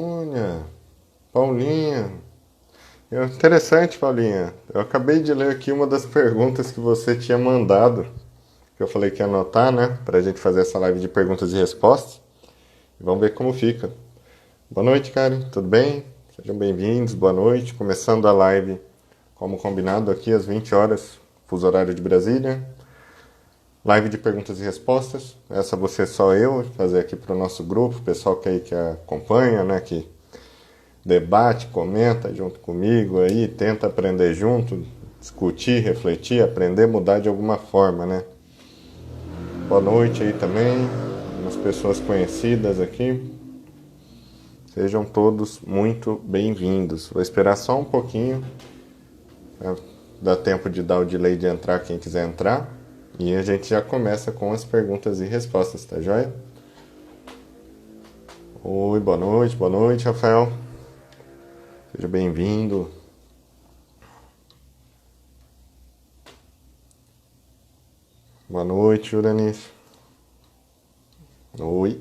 Olha, Paulinha. Interessante, Paulinha. Eu acabei de ler aqui uma das perguntas que você tinha mandado, que eu falei que ia anotar, né? Pra gente fazer essa live de perguntas e respostas. E vamos ver como fica. Boa noite, Karen. Tudo bem? Sejam bem-vindos. Boa noite. Começando a live, como combinado, aqui às 20 horas, fuso horário de Brasília. Live de perguntas e respostas. Essa você só eu, fazer aqui para o nosso grupo, o pessoal que acompanha, né? Que debate, comenta junto comigo aí, tenta aprender junto, discutir, refletir, aprender, mudar de alguma forma, né? Boa noite aí também, umas pessoas conhecidas aqui. Sejam todos muito bem-vindos. Vou esperar só um pouquinho, né? Dá tempo de dar o delay de entrar quem quiser entrar. E a gente já começa com as perguntas e respostas, tá joia? Oi, boa noite, Rafael. Seja bem-vindo. Boa noite, Uranice. Oi.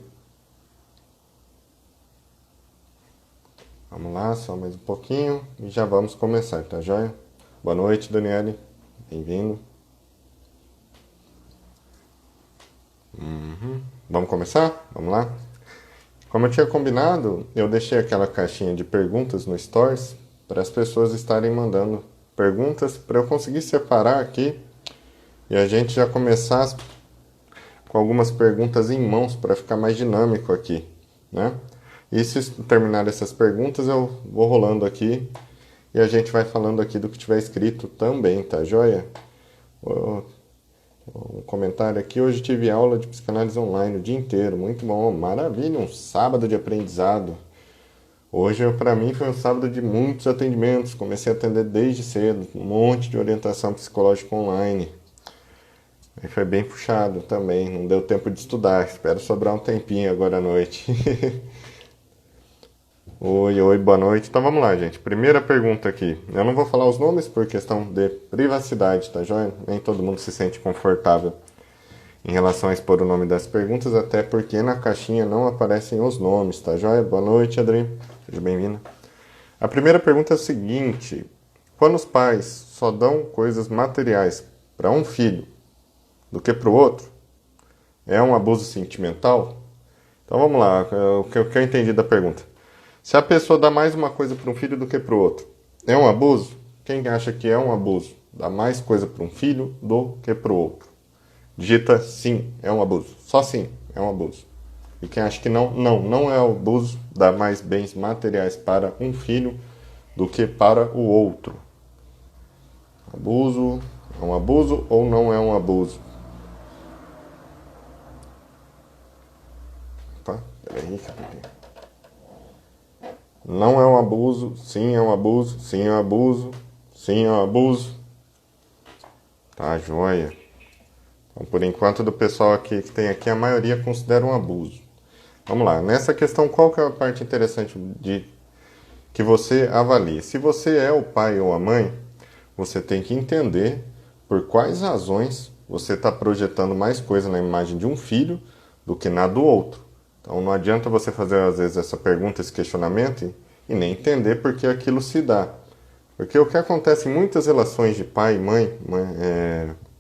Vamos lá, só mais um pouquinho e já vamos começar, tá joia? Boa noite, Daniele. Bem-vindo. Vamos começar? Vamos lá? Como eu tinha combinado, eu deixei aquela caixinha de perguntas no Stories para as pessoas estarem mandando perguntas para eu conseguir separar aqui e a gente já começar com algumas perguntas em mãos para ficar mais dinâmico aqui, né? E se terminar essas perguntas eu vou rolando aqui e a gente vai falando aqui do que tiver escrito também, tá joia? Um comentário aqui, hoje tive aula de psicanálise online o dia inteiro, muito bom, maravilha, um sábado de aprendizado. Hoje, para mim, foi um sábado de muitos atendimentos, comecei a atender desde cedo, um monte de orientação psicológica online. E foi bem puxado também, não deu tempo de estudar, espero sobrar um tempinho agora à noite. Oi, boa noite. Então vamos lá, gente. Primeira pergunta aqui. Eu não vou falar os nomes por questão de privacidade, tá joia? Nem todo mundo se sente confortável em relação a expor o nome das perguntas, até porque na caixinha não aparecem os nomes, tá joia? Boa noite, Adri. Seja bem-vindo. A primeira pergunta é a seguinte: quando os pais só dão coisas materiais para um filho do que para o outro, é um abuso sentimental? Então vamos lá, o que eu entendi da pergunta. Se a pessoa dá mais uma coisa para um filho do que para o outro, é um abuso? Quem acha que é um abuso? Dá mais coisa para um filho do que para o outro. Digita sim, é um abuso. Só sim, é um abuso. E quem acha que não é um abuso, dar mais bens materiais para um filho do que para o outro. Abuso, é um abuso ou não é um abuso? Opa, peraí, cara. Não é um abuso, sim é um abuso, sim é um abuso, sim é um abuso. Tá, joia. Então, por enquanto, do pessoal aqui que tem aqui, a maioria considera um abuso. Vamos lá, nessa questão, qual que é a parte interessante de que você avalie? Se você é o pai ou a mãe, você tem que entender por quais razões você está projetando mais coisa na imagem de um filho do que na do outro. Então não adianta você fazer às vezes essa pergunta, esse questionamento e nem entender por que aquilo se dá. Porque o que acontece em muitas relações de pai e mãe,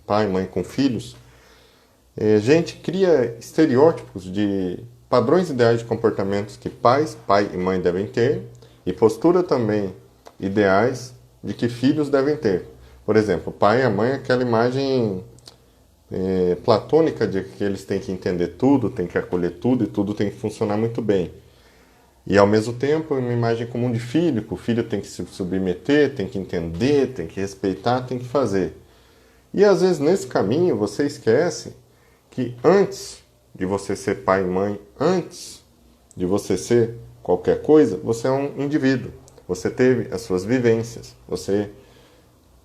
pai e mãe com filhos, a gente cria estereótipos de padrões ideais de comportamentos que pai e mãe devem ter e postura também ideais de que filhos devem ter. Por exemplo, o pai e a mãe, aquela imagem platônica de que eles têm que entender tudo, têm que acolher tudo e tudo tem que funcionar muito bem. E ao mesmo tempo, uma imagem comum de filho, que o filho tem que se submeter, tem que entender, tem que respeitar, tem que fazer. E às vezes nesse caminho você esquece que antes de você ser pai e mãe, antes de você ser qualquer coisa, você é um indivíduo. Você teve as suas vivências, você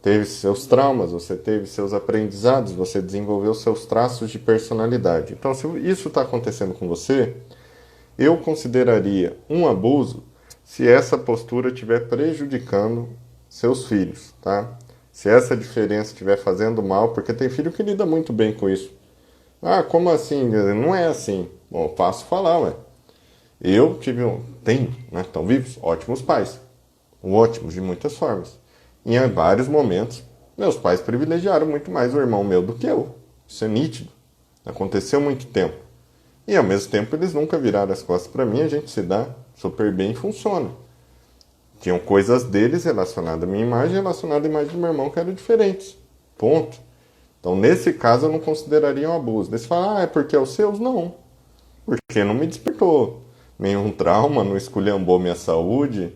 teve seus traumas, você teve seus aprendizados, você desenvolveu seus traços de personalidade. Então, se isso está acontecendo com você, eu consideraria um abuso se essa postura estiver prejudicando seus filhos, tá? Se essa diferença estiver fazendo mal, porque tem filho que lida muito bem com isso. Ah, como assim? Não é assim. Bom, posso falar, ué. Eu Tenho, né? Estão vivos, ótimos pais. Ótimos de muitas formas. E em vários momentos, meus pais privilegiaram muito mais o irmão meu do que eu. Isso é nítido. Aconteceu muito tempo. E ao mesmo tempo eles nunca viraram as costas para mim, a gente se dá super bem e funciona. Tinham coisas deles relacionadas à minha imagem e relacionadas à imagem do meu irmão que eram diferentes. Ponto. Então, nesse caso, eu não consideraria um abuso. Daí você fala, é porque é os seus? Não. Porque não me despertou nenhum trauma, não esculhambou minha saúde,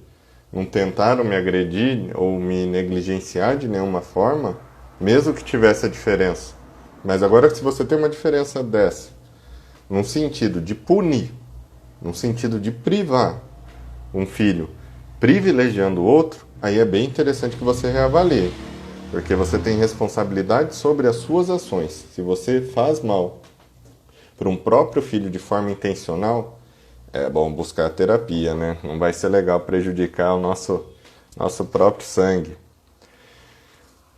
não tentaram me agredir ou me negligenciar de nenhuma forma, mesmo que tivesse a diferença. Mas agora, se você tem uma diferença dessa, num sentido de punir, num sentido de privar um filho, privilegiando o outro, aí é bem interessante que você reavalie. Porque você tem responsabilidade sobre as suas ações. Se você faz mal para um próprio filho de forma intencional, é bom buscar terapia, né? Não vai ser legal prejudicar o nosso próprio sangue.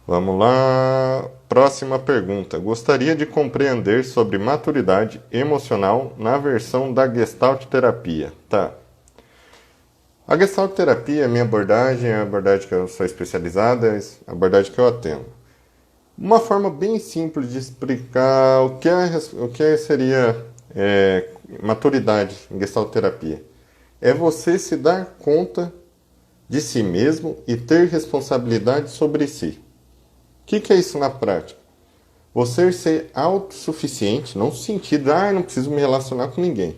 Vamos lá. Próxima pergunta. Gostaria de compreender sobre maturidade emocional na versão da Gestalt terapia. Tá. A Gestalt terapia é a minha abordagem, é a abordagem que eu sou especializada, é a abordagem que eu atendo. Uma forma bem simples de explicar o que seria maturidade em Gestalt terapia é você se dar conta de si mesmo e ter responsabilidade sobre si. O que é isso na prática? Você ser autossuficiente, não no sentido, não preciso me relacionar com ninguém,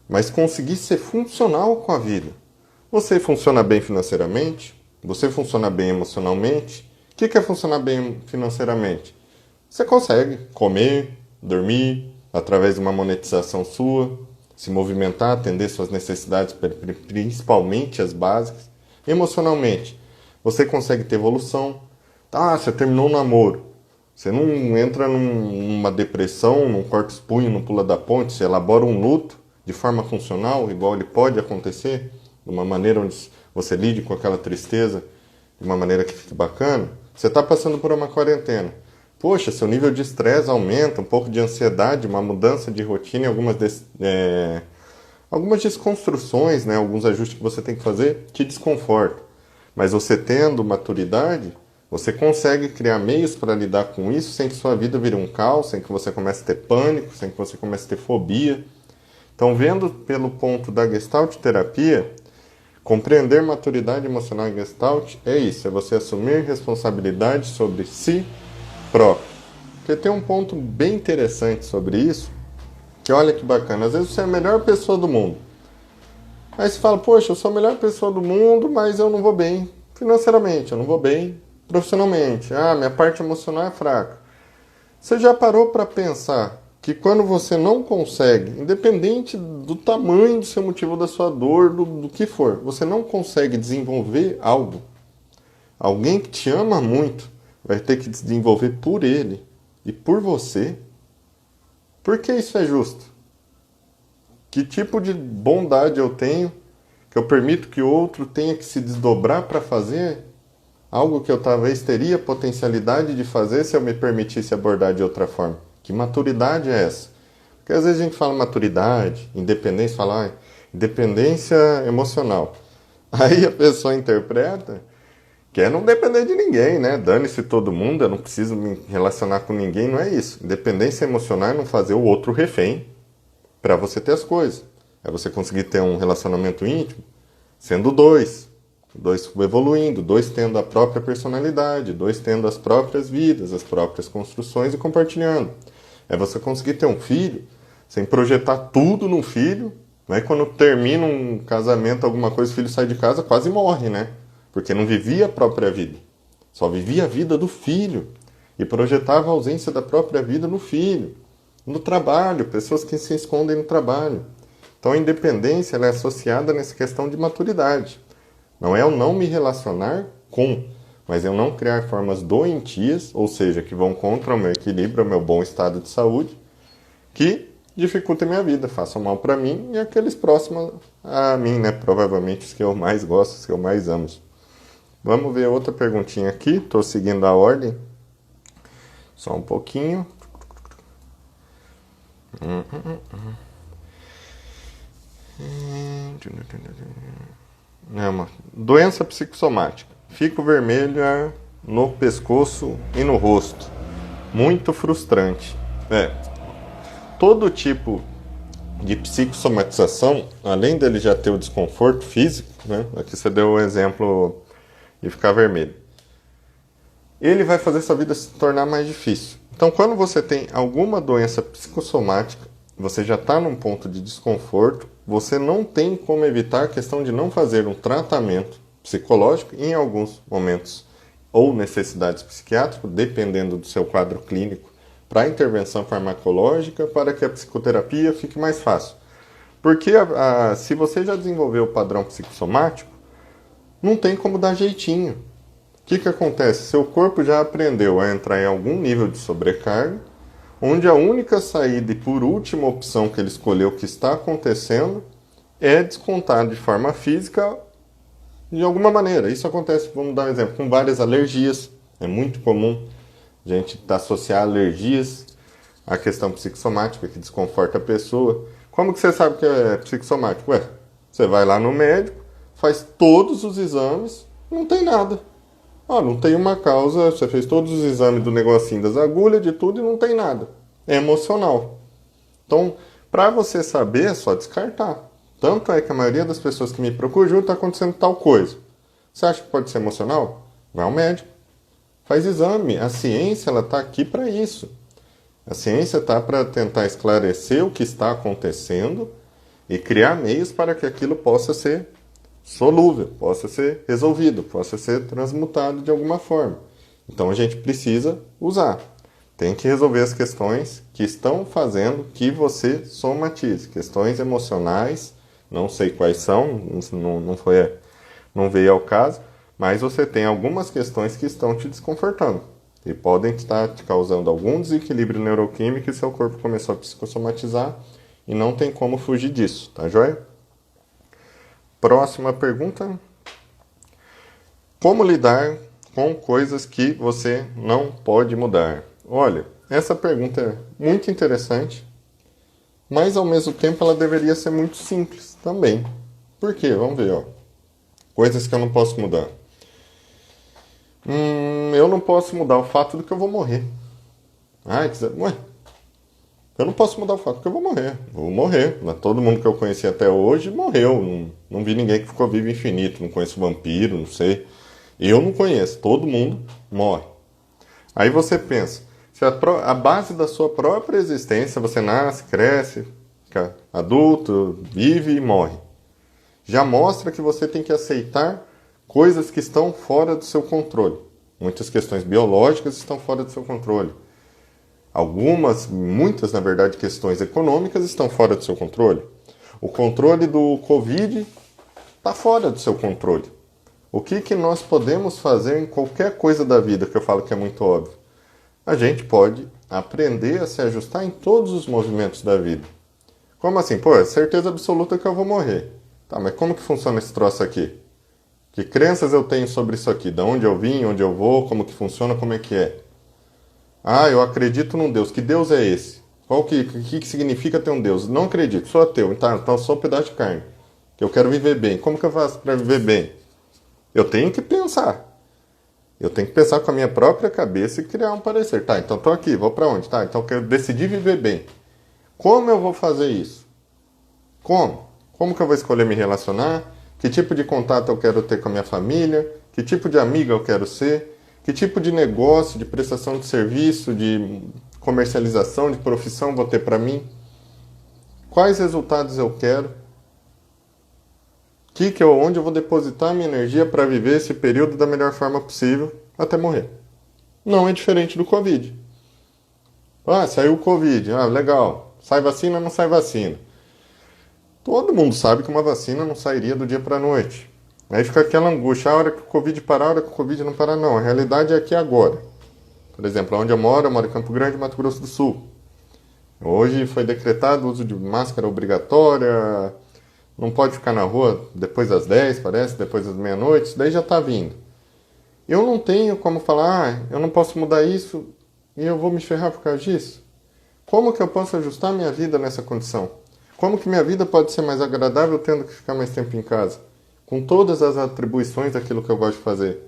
mas conseguir ser funcional com a vida. Você funciona bem financeiramente? Você funciona bem emocionalmente? O que é funcionar bem financeiramente? Você consegue comer, dormir, através de uma monetização sua, se movimentar, atender suas necessidades, principalmente as básicas. Emocionalmente, você consegue ter evolução. Você terminou um namoro. Você não entra numa depressão, não corta os punhos, não pula da ponte, você elabora um luto de forma funcional, igual ele pode acontecer, de uma maneira onde você lide com aquela tristeza, de uma maneira que fique bacana. Você está passando por uma quarentena. Poxa, seu nível de estresse aumenta, um pouco de ansiedade, uma mudança de rotina, algumas desconstruções, né, alguns ajustes que você tem que fazer, te desconforta. Mas você tendo maturidade, você consegue criar meios para lidar com isso sem que sua vida vire um caos, sem que você comece a ter pânico, sem que você comece a ter fobia. Então, vendo pelo ponto da Gestalt terapia, compreender maturidade emocional em Gestalt é isso, é você assumir responsabilidade sobre si próprio. Porque tem um ponto bem interessante sobre isso, que olha que bacana, às vezes você é a melhor pessoa do mundo. Aí você fala, poxa, eu sou a melhor pessoa do mundo, mas eu não vou bem financeiramente, eu não vou bem profissionalmente. Minha parte emocional é fraca. Você já parou para pensar que quando você não consegue, independente do tamanho do seu motivo da sua dor, do que for, você não consegue desenvolver algo, alguém que te ama muito vai ter que desenvolver por ele e por você? Por que isso é justo? Que tipo de bondade eu tenho que eu permito que o outro tenha que se desdobrar para fazer algo que eu talvez teria potencialidade de fazer se eu me permitisse abordar de outra forma? Que maturidade é essa? Porque às vezes a gente fala maturidade, independência, fala independência emocional. Aí a pessoa interpreta que é não depender de ninguém, né? Dane-se todo mundo, eu não preciso me relacionar com ninguém, não é isso. Independência emocional é não fazer o outro refém para você ter as coisas. É você conseguir ter um relacionamento íntimo sendo dois evoluindo, dois tendo a própria personalidade, dois tendo as próprias vidas, as próprias construções e compartilhando. É você conseguir ter um filho sem projetar tudo no filho, né? Quando termina um casamento, alguma coisa, o filho sai de casa, quase morre, né? Porque não vivia a própria vida. Só vivia a vida do filho. E projetava a ausência da própria vida no filho. No trabalho, pessoas que se escondem no trabalho. Então a independência ela é associada nessa questão de maturidade. Não é eu não me relacionar com, mas eu não criar formas doentias, ou seja, que vão contra o meu equilíbrio, o meu bom estado de saúde, que dificultem minha vida, façam mal para mim e aqueles próximos a mim, né? Provavelmente os que eu mais gosto, os que eu mais amo. Vamos ver outra perguntinha aqui, estou seguindo a ordem. Só um pouquinho. É uma doença psicossomática. Fico vermelha no pescoço e no rosto. Muito frustrante. Todo tipo de psicossomatização, além dele já ter o desconforto físico, né? Aqui você deu o exemplo de ficar vermelho. Ele vai fazer sua vida se tornar mais difícil. Então, quando você tem alguma doença psicossomática, você já está num ponto de desconforto, você não tem como evitar a questão de não fazer um tratamento psicológico em alguns momentos ou necessidades psiquiátricas, dependendo do seu quadro clínico, para intervenção farmacológica, para que a psicoterapia fique mais fácil. Porque se você já desenvolveu o padrão psicossomático, não tem como dar jeitinho. O que acontece? Seu corpo já aprendeu a entrar em algum nível de sobrecarga, onde a única saída e por última opção que ele escolheu que está acontecendo é descontar de forma física de alguma maneira. Isso acontece, vamos dar um exemplo, com várias alergias. É muito comum a gente associar alergias à questão psicossomática, que desconforta a pessoa. Como que você sabe que é psicossomático? Você vai lá no médico, faz todos os exames, não tem nada. Não tem uma causa, você fez todos os exames do negocinho das agulhas, de tudo, e não tem nada. É emocional. Então, para você saber, é só descartar. Tanto é que a maioria das pessoas que me procuram está acontecendo tal coisa. Você acha que pode ser emocional? Vai ao médico. Faz exame. A ciência está aqui para isso. A ciência está para tentar esclarecer o que está acontecendo e criar meios para que aquilo possa ser solúvel, possa ser resolvido, possa ser transmutado de alguma forma. Então a gente precisa usar. Tem que resolver as questões que estão fazendo que você somatize. Questões emocionais, não sei quais são, não veio ao caso, mas você tem algumas questões que estão te desconfortando e podem estar te causando algum desequilíbrio neuroquímico e seu corpo começou a psicossomatizar e não tem como fugir disso, tá joia? Próxima pergunta. Como lidar com coisas que você não pode mudar? Olha, essa pergunta é muito interessante, mas ao mesmo tempo ela deveria ser muito simples também. Por quê? Vamos ver, coisas que eu não posso mudar. Eu não posso mudar o fato de que eu vou morrer. Eu não posso mudar o fato de que eu vou morrer. Vou morrer. Todo mundo que eu conheci até hoje morreu. Não vi ninguém que ficou vivo infinito. Não conheço vampiro, não sei. Eu não conheço. Todo mundo morre. Aí você pensa, se a base da sua própria existência, você nasce, cresce, fica adulto, vive e morre. Já mostra que você tem que aceitar coisas que estão fora do seu controle. Muitas questões biológicas estão fora do seu controle. Muitas, na verdade, questões econômicas estão fora do seu controle. O controle do Covid está fora do seu controle. O que nós podemos fazer em qualquer coisa da vida, que eu falo que é muito óbvio? A gente pode aprender a se ajustar em todos os movimentos da vida. Como assim? É certeza absoluta que eu vou morrer. Tá, mas como que funciona esse troço aqui? Que crenças eu tenho sobre isso aqui? De onde eu vim, onde eu vou, como que funciona, como é que é? Eu acredito num Deus. Que Deus é esse? O que significa ter um Deus? Não acredito, sou ateu. Então sou um pedaço de carne. Que eu quero viver bem. Como que eu faço para viver bem? Eu tenho que pensar. Eu tenho que pensar com a minha própria cabeça e criar um parecer. Tá, então estou aqui, vou para onde? Tá, então eu quero decidir viver bem. Como eu vou fazer isso? Como? Como que eu vou escolher me relacionar? Que tipo de contato eu quero ter com a minha família? Que tipo de amiga eu quero ser? Que tipo de negócio, de prestação de serviço, de comercialização, de profissão vou ter para mim? Quais resultados eu quero? Onde eu vou depositar minha energia para viver esse período da melhor forma possível até morrer? Não é diferente do Covid. Saiu o Covid. Legal. Sai vacina, não sai vacina. Todo mundo sabe que uma vacina não sairia do dia para a noite. Aí fica aquela angústia, a hora que o Covid parar, a hora que o Covid não parar, não. A realidade é aqui agora. Por exemplo, onde eu moro em Campo Grande, Mato Grosso do Sul. Hoje foi decretado o uso de máscara obrigatória, não pode ficar na rua depois das 10, parece, depois das meia-noite, isso daí já está vindo. Eu não tenho como falar, eu não posso mudar isso e eu vou me ferrar por causa disso. Como que eu posso ajustar minha vida nessa condição? Como que minha vida pode ser mais agradável tendo que ficar mais tempo em casa? Com todas as atribuições daquilo que eu gosto de fazer.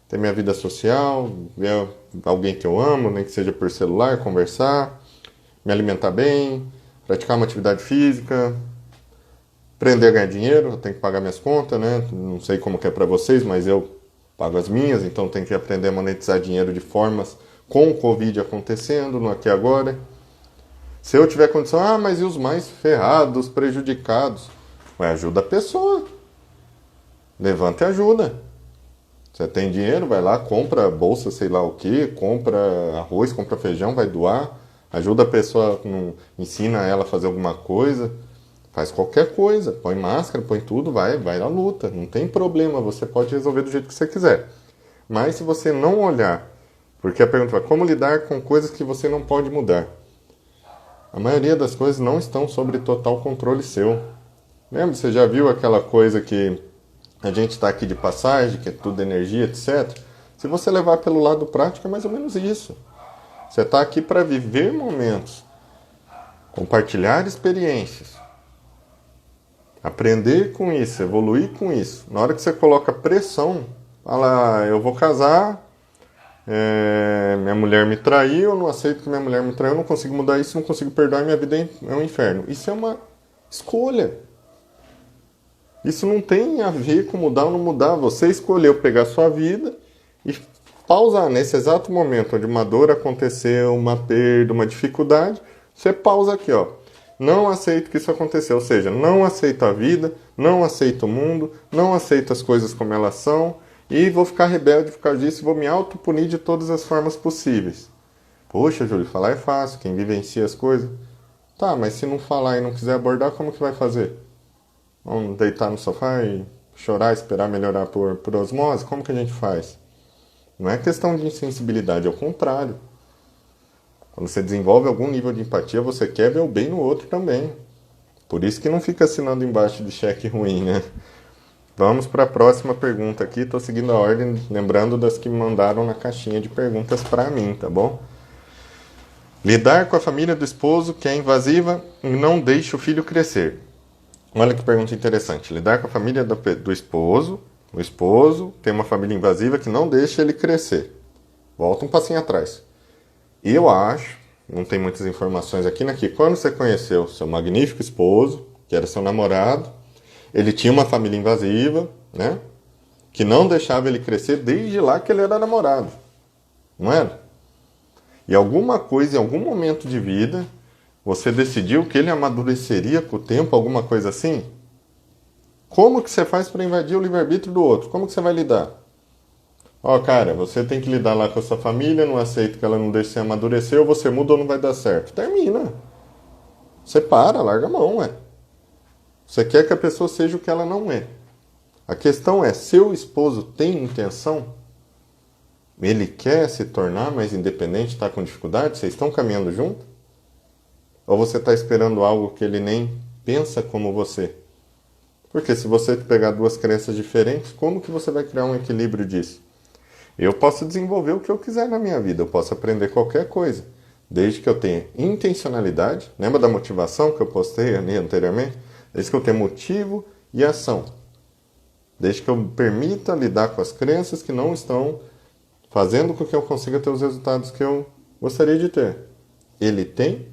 Ter minha vida social, ver alguém que eu amo, nem que seja por celular, conversar, me alimentar bem, praticar uma atividade física, aprender a ganhar dinheiro, eu tenho que pagar minhas contas, né? Não sei como que é para vocês, mas eu pago as minhas, então tenho que aprender a monetizar dinheiro de formas com o Covid acontecendo, no aqui e agora. Se eu tiver condição, mas e os mais ferrados, prejudicados? Ué, ajuda a pessoa. Levanta e ajuda. Você tem dinheiro, vai lá, compra bolsa, sei lá o que, compra arroz, compra feijão, vai doar. Ajuda a pessoa, ensina ela a fazer alguma coisa. Faz qualquer coisa, põe máscara, põe tudo, vai à luta. Não tem problema, você pode resolver do jeito que você quiser. Mas se você não olhar, porque a pergunta é como lidar com coisas que você não pode mudar? A maioria das coisas não estão sob total controle seu. Lembra, você já viu aquela coisa que a gente está aqui de passagem, que é tudo energia, etc. Se você levar pelo lado prático, é mais ou menos isso. Você está aqui para viver momentos, compartilhar experiências, aprender com isso, evoluir com isso. Na hora que você coloca pressão, fala, eu vou casar, minha mulher me traiu, eu não aceito que minha mulher me traiu, eu não consigo mudar isso, não consigo perdoar, minha vida é um inferno. Isso é uma escolha. Isso não tem a ver com mudar ou não mudar. Você escolheu pegar a sua vida e pausar nesse exato momento onde uma dor aconteceu, uma perda, uma dificuldade. Você pausa aqui, ó. Não aceito que isso aconteceu. Ou seja, não aceito a vida, não aceito o mundo, não aceito as coisas como elas são e vou ficar rebelde por causa disso e vou me autopunir de todas as formas possíveis. Poxa, Júlio, falar é fácil, quem vivencia as coisas. Tá, mas se não falar e não quiser abordar, como que vai fazer? Vamos deitar no sofá e chorar, esperar melhorar por osmose? Como que a gente faz? Não é questão de insensibilidade, é o contrário. Quando você desenvolve algum nível de empatia, você quer ver o bem no outro também. Por isso que não fica assinando embaixo de cheque ruim, né? Vamos para a próxima pergunta aqui. Estou seguindo a ordem, lembrando das que me mandaram na caixinha de perguntas para mim, tá bom? Lidar com a família do esposo que é invasiva e não deixa o filho crescer. Olha que pergunta interessante. Lidar com a família do esposo. O esposo tem uma família invasiva que não deixa ele crescer. Volta um passinho atrás. Eu acho, não tem muitas informações aqui, né? Que quando você conheceu seu magnífico esposo, que era seu namorado, ele tinha uma família invasiva, né? Que não deixava ele crescer desde lá que ele era namorado. Não era? E alguma coisa, em algum momento de vida, você decidiu que ele amadureceria com o tempo, alguma coisa assim? Como que você faz para invadir o livre-arbítrio do outro? Como que você vai lidar? Cara, você tem que lidar lá com a sua família, não aceita que ela não deixe você amadurecer, ou você muda ou não vai dar certo. Termina. Você para, larga a mão, ué. Você quer que a pessoa seja o que ela não é. A questão é, seu esposo tem intenção? Ele quer se tornar mais independente, está com dificuldade? Vocês estão caminhando junto? Ou você está esperando algo que ele nem pensa como você? Porque se você pegar duas crenças diferentes, como que você vai criar um equilíbrio disso? Eu posso desenvolver o que eu quiser na minha vida, eu posso aprender qualquer coisa, desde que eu tenha intencionalidade. Lembra da motivação que eu postei ali anteriormente? Desde que eu tenha motivo e ação. Desde que eu permita lidar com as crenças que não estão fazendo com que eu consiga ter os resultados que eu gostaria de ter. Ele tem?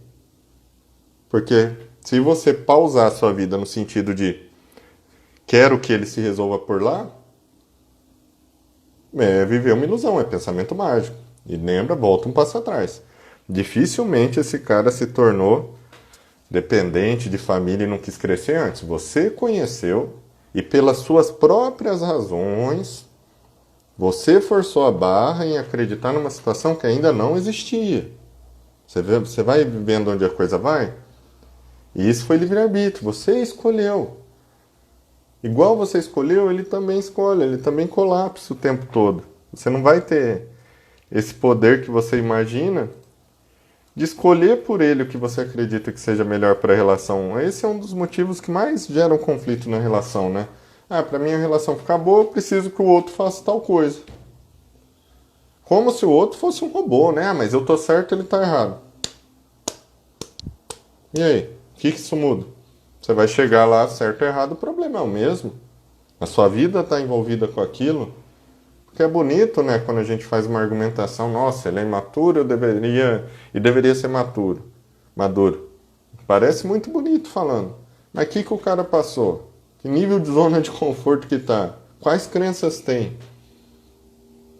Porque se você pausar a sua vida no sentido de quero que ele se resolva por lá, é viver uma ilusão, é pensamento mágico. E lembra, volta um passo atrás. Dificilmente esse cara se tornou dependente de família e não quis crescer antes. Você conheceu e pelas suas próprias razões, você forçou a barra em acreditar numa situação que ainda não existia. Você vai vendo onde a coisa vai? E isso foi livre-arbítrio, você escolheu. Igual você escolheu, ele também escolhe, ele também colapsa o tempo todo. Você não vai ter esse poder que você imagina de escolher por ele o que você acredita que seja melhor para a relação. Esse é um dos motivos que mais geram conflito na relação, né? Para mim a relação ficar boa, eu preciso que o outro faça tal coisa. Como se o outro fosse um robô, né? Mas eu tô certo, ele tá errado. E aí? O que isso muda? Você vai chegar lá, certo ou errado, o problema é o mesmo. A sua vida está envolvida com aquilo. Porque é bonito, né, quando a gente faz uma argumentação, nossa, ele é imaturo, deveria ser maduro. Parece muito bonito falando. Mas o que o cara passou? Que nível de zona de conforto que tá? Quais crenças tem?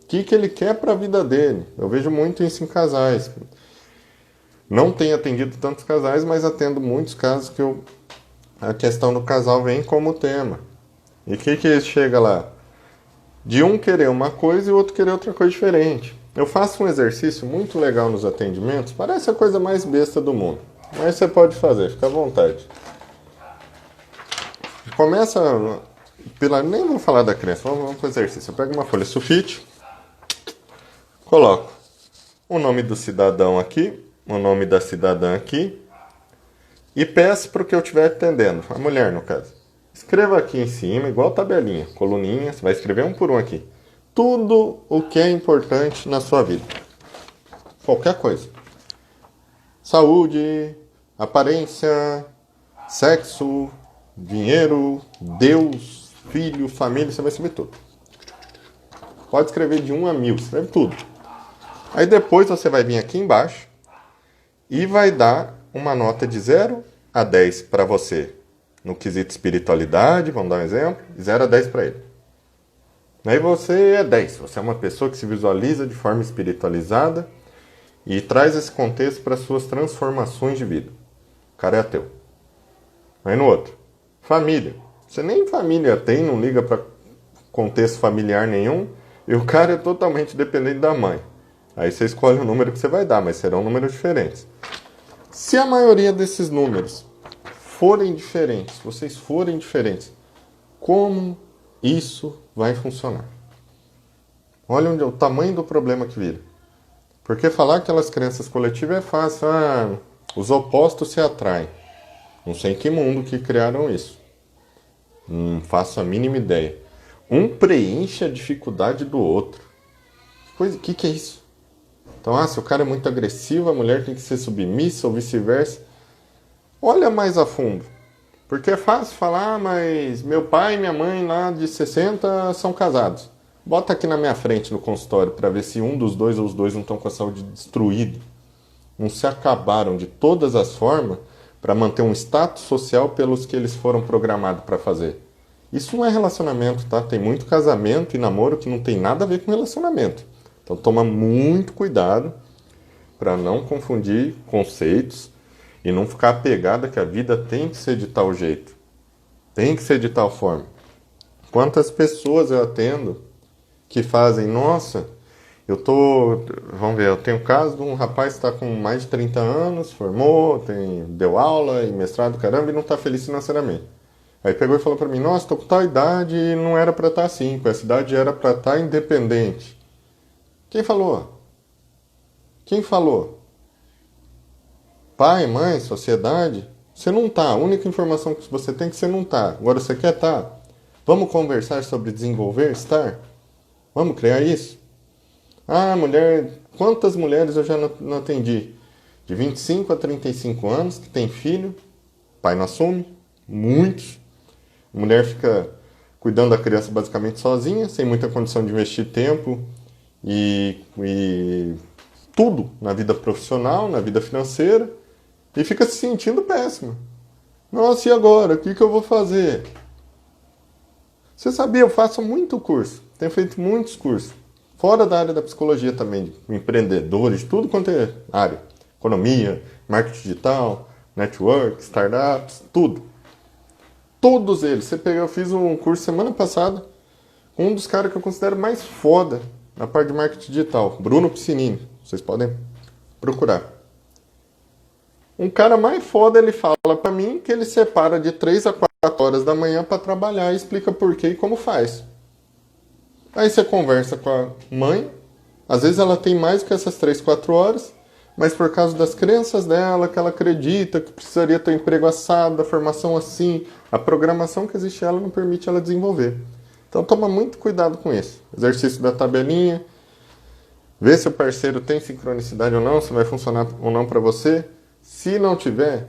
O que ele quer para a vida dele? Eu vejo muito isso em casais. Não tenho atendido tantos casais, mas atendo muitos casos que a questão do casal vem como tema. E o que chega lá? De um querer uma coisa e o outro querer outra coisa diferente. Eu faço um exercício muito legal nos atendimentos, parece a coisa mais besta do mundo. Mas você pode fazer, fica à vontade. Começa nem vou falar da crença, vamos para o exercício. Eu pego uma folha sulfite, coloco o nome do cidadão aqui, o nome da cidadã aqui, e peço para o que eu estiver atendendo, a mulher no caso. Escreva aqui em cima, igual tabelinha, coluninha, você vai escrever um por um aqui. Tudo o que é importante na sua vida. Qualquer coisa. Saúde, aparência, sexo, dinheiro, Deus, filho, família, você vai escrever tudo. Pode escrever de 1 a 1000, escreve tudo. Aí depois você vai vir aqui embaixo e vai dar uma nota de 0 a 10 para você. No quesito espiritualidade, vamos dar um exemplo, 0 a 10 para ele. Aí você é 10, você é uma pessoa que se visualiza de forma espiritualizada e traz esse contexto para suas transformações de vida. O cara é ateu. Aí no outro, família. Você nem família tem, não liga para contexto familiar nenhum, e o cara é totalmente dependente da mãe. Aí você escolhe o número que você vai dar, mas serão números diferentes. Se a maioria desses números forem diferentes, vocês forem diferentes, como isso vai funcionar? Olha onde é o tamanho do problema que vira. Porque falar aquelas crenças coletivas é fácil. Os opostos se atraem. Não sei em que mundo que criaram isso. Não faço a mínima ideia. Um preenche a dificuldade do outro. O que é isso? Então, se o cara é muito agressivo, a mulher tem que ser submissa ou vice-versa. Olha mais a fundo. Porque é fácil falar, mas meu pai e minha mãe lá de 60 são casados. Bota aqui na minha frente no consultório para ver se um dos dois ou os dois não estão com a saúde destruída. Não se acabaram de todas as formas para manter um status social pelos que eles foram programados para fazer. Isso não é relacionamento, tá? Tem muito casamento e namoro que não tem nada a ver com relacionamento. Então toma muito cuidado para não confundir conceitos e não ficar apegada que a vida tem que ser de tal jeito. Tem que ser de tal forma. Quantas pessoas eu atendo que fazem, nossa, vamos ver, eu tenho o caso de um rapaz que está com mais de 30 anos, formou, deu aula e mestrado, caramba, e não está feliz financeiramente. Aí pegou e falou para mim, nossa, estou com tal idade e não era para estar assim, com essa idade era para estar independente. Quem falou? Quem falou? Pai, mãe, sociedade? Você não tá. A única informação que você tem é que você não tá. Agora você quer tá? Vamos conversar sobre desenvolver, estar? Vamos criar isso? Mulher... Quantas mulheres eu já não atendi? De 25 a 35 anos, que tem filho, pai não assume, muitos. A mulher fica cuidando da criança basicamente sozinha, sem muita condição de investir tempo e tudo na vida profissional, na vida financeira, e fica se sentindo péssima. Nossa, e agora? O que eu vou fazer? Você sabia, eu faço muito curso, tenho feito muitos cursos, fora da área da psicologia também, de empreendedores, tudo quanto é área, economia, marketing digital, network, startups, tudo. Todos eles. Eu fiz um curso semana passada com um dos caras que eu considero mais foda na parte de marketing digital, Bruno Piscinini. Vocês podem procurar. Um cara mais foda, ele fala pra mim que ele separa de 3 a 4 horas da manhã para trabalhar e explica por quê e como faz. Aí você conversa com a mãe, às vezes ela tem mais que essas 3, 4 horas, mas por causa das crenças dela, que ela acredita que precisaria ter um emprego assado, a formação assim, a programação que existe ela não permite ela desenvolver. Então toma muito cuidado com isso. Exercício da tabelinha, vê se o parceiro tem sincronicidade ou não, se vai funcionar ou não para você. Se não tiver,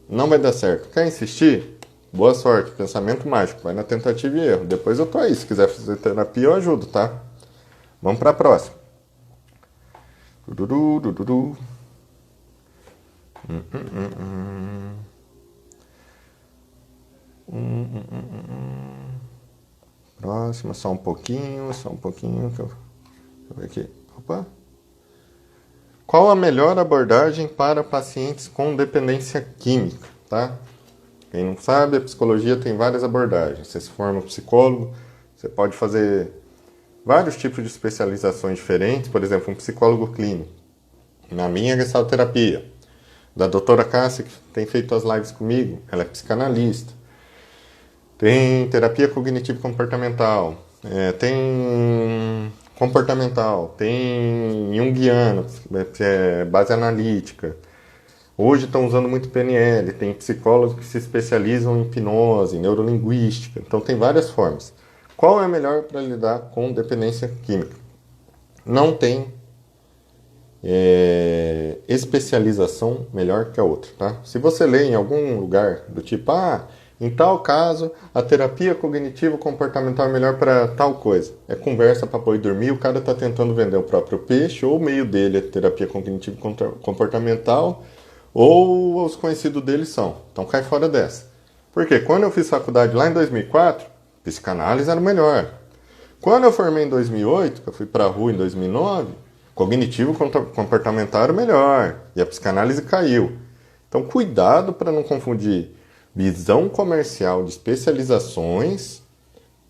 não vai dar certo. Quer insistir? Boa sorte, pensamento mágico, vai na tentativa e erro. Depois eu tô aí, se quiser fazer terapia eu ajudo, tá? Vamos para a próxima. Próxima, só um pouquinho. Que eu ver aqui. Opa. Qual a melhor abordagem para pacientes com dependência química, tá? Quem não sabe, a psicologia tem várias abordagens. Você se forma psicólogo, você pode fazer vários tipos de especializações diferentes, por exemplo, um psicólogo clínico. Na minha é gestalterapia. Da doutora Cássia, que tem feito as lives comigo, ela é psicanalista. Tem terapia cognitivo-comportamental, tem comportamental, tem junguiano, base analítica. Hoje estão usando muito PNL, tem psicólogos que se especializam em hipnose, neurolinguística. Então tem várias formas. Qual é a melhor para lidar com dependência química? Não tem especialização melhor que a outra, tá? Se você lê em algum lugar do tipo, em tal caso, a terapia cognitivo-comportamental é melhor para tal coisa. É conversa para pôr e dormir, o cara está tentando vender o próprio peixe, ou o meio dele é terapia cognitivo-comportamental, ou os conhecidos dele são. Então cai fora dessa. Porque quando eu fiz faculdade lá em 2004, psicanálise era o melhor. Quando eu formei em 2008, que eu fui para a rua em 2009, cognitivo-comportamental era o melhor. E a psicanálise caiu. Então cuidado para não confundir visão comercial de especializações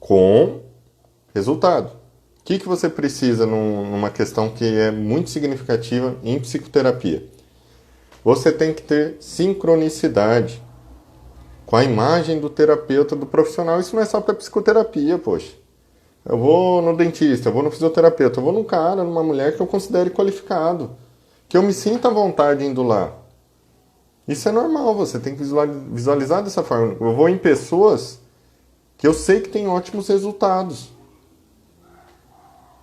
com resultado. O que você precisa numa questão que é muito significativa em psicoterapia? Você tem que ter sincronicidade com a imagem do terapeuta, do profissional. Isso não é só para psicoterapia, poxa. Eu vou no dentista, eu vou no fisioterapeuta, eu vou num cara, numa mulher que eu considere qualificado. Que eu me sinta à vontade indo lá. Isso é normal, você tem que visualizar dessa forma. Eu vou em pessoas que eu sei que têm ótimos resultados.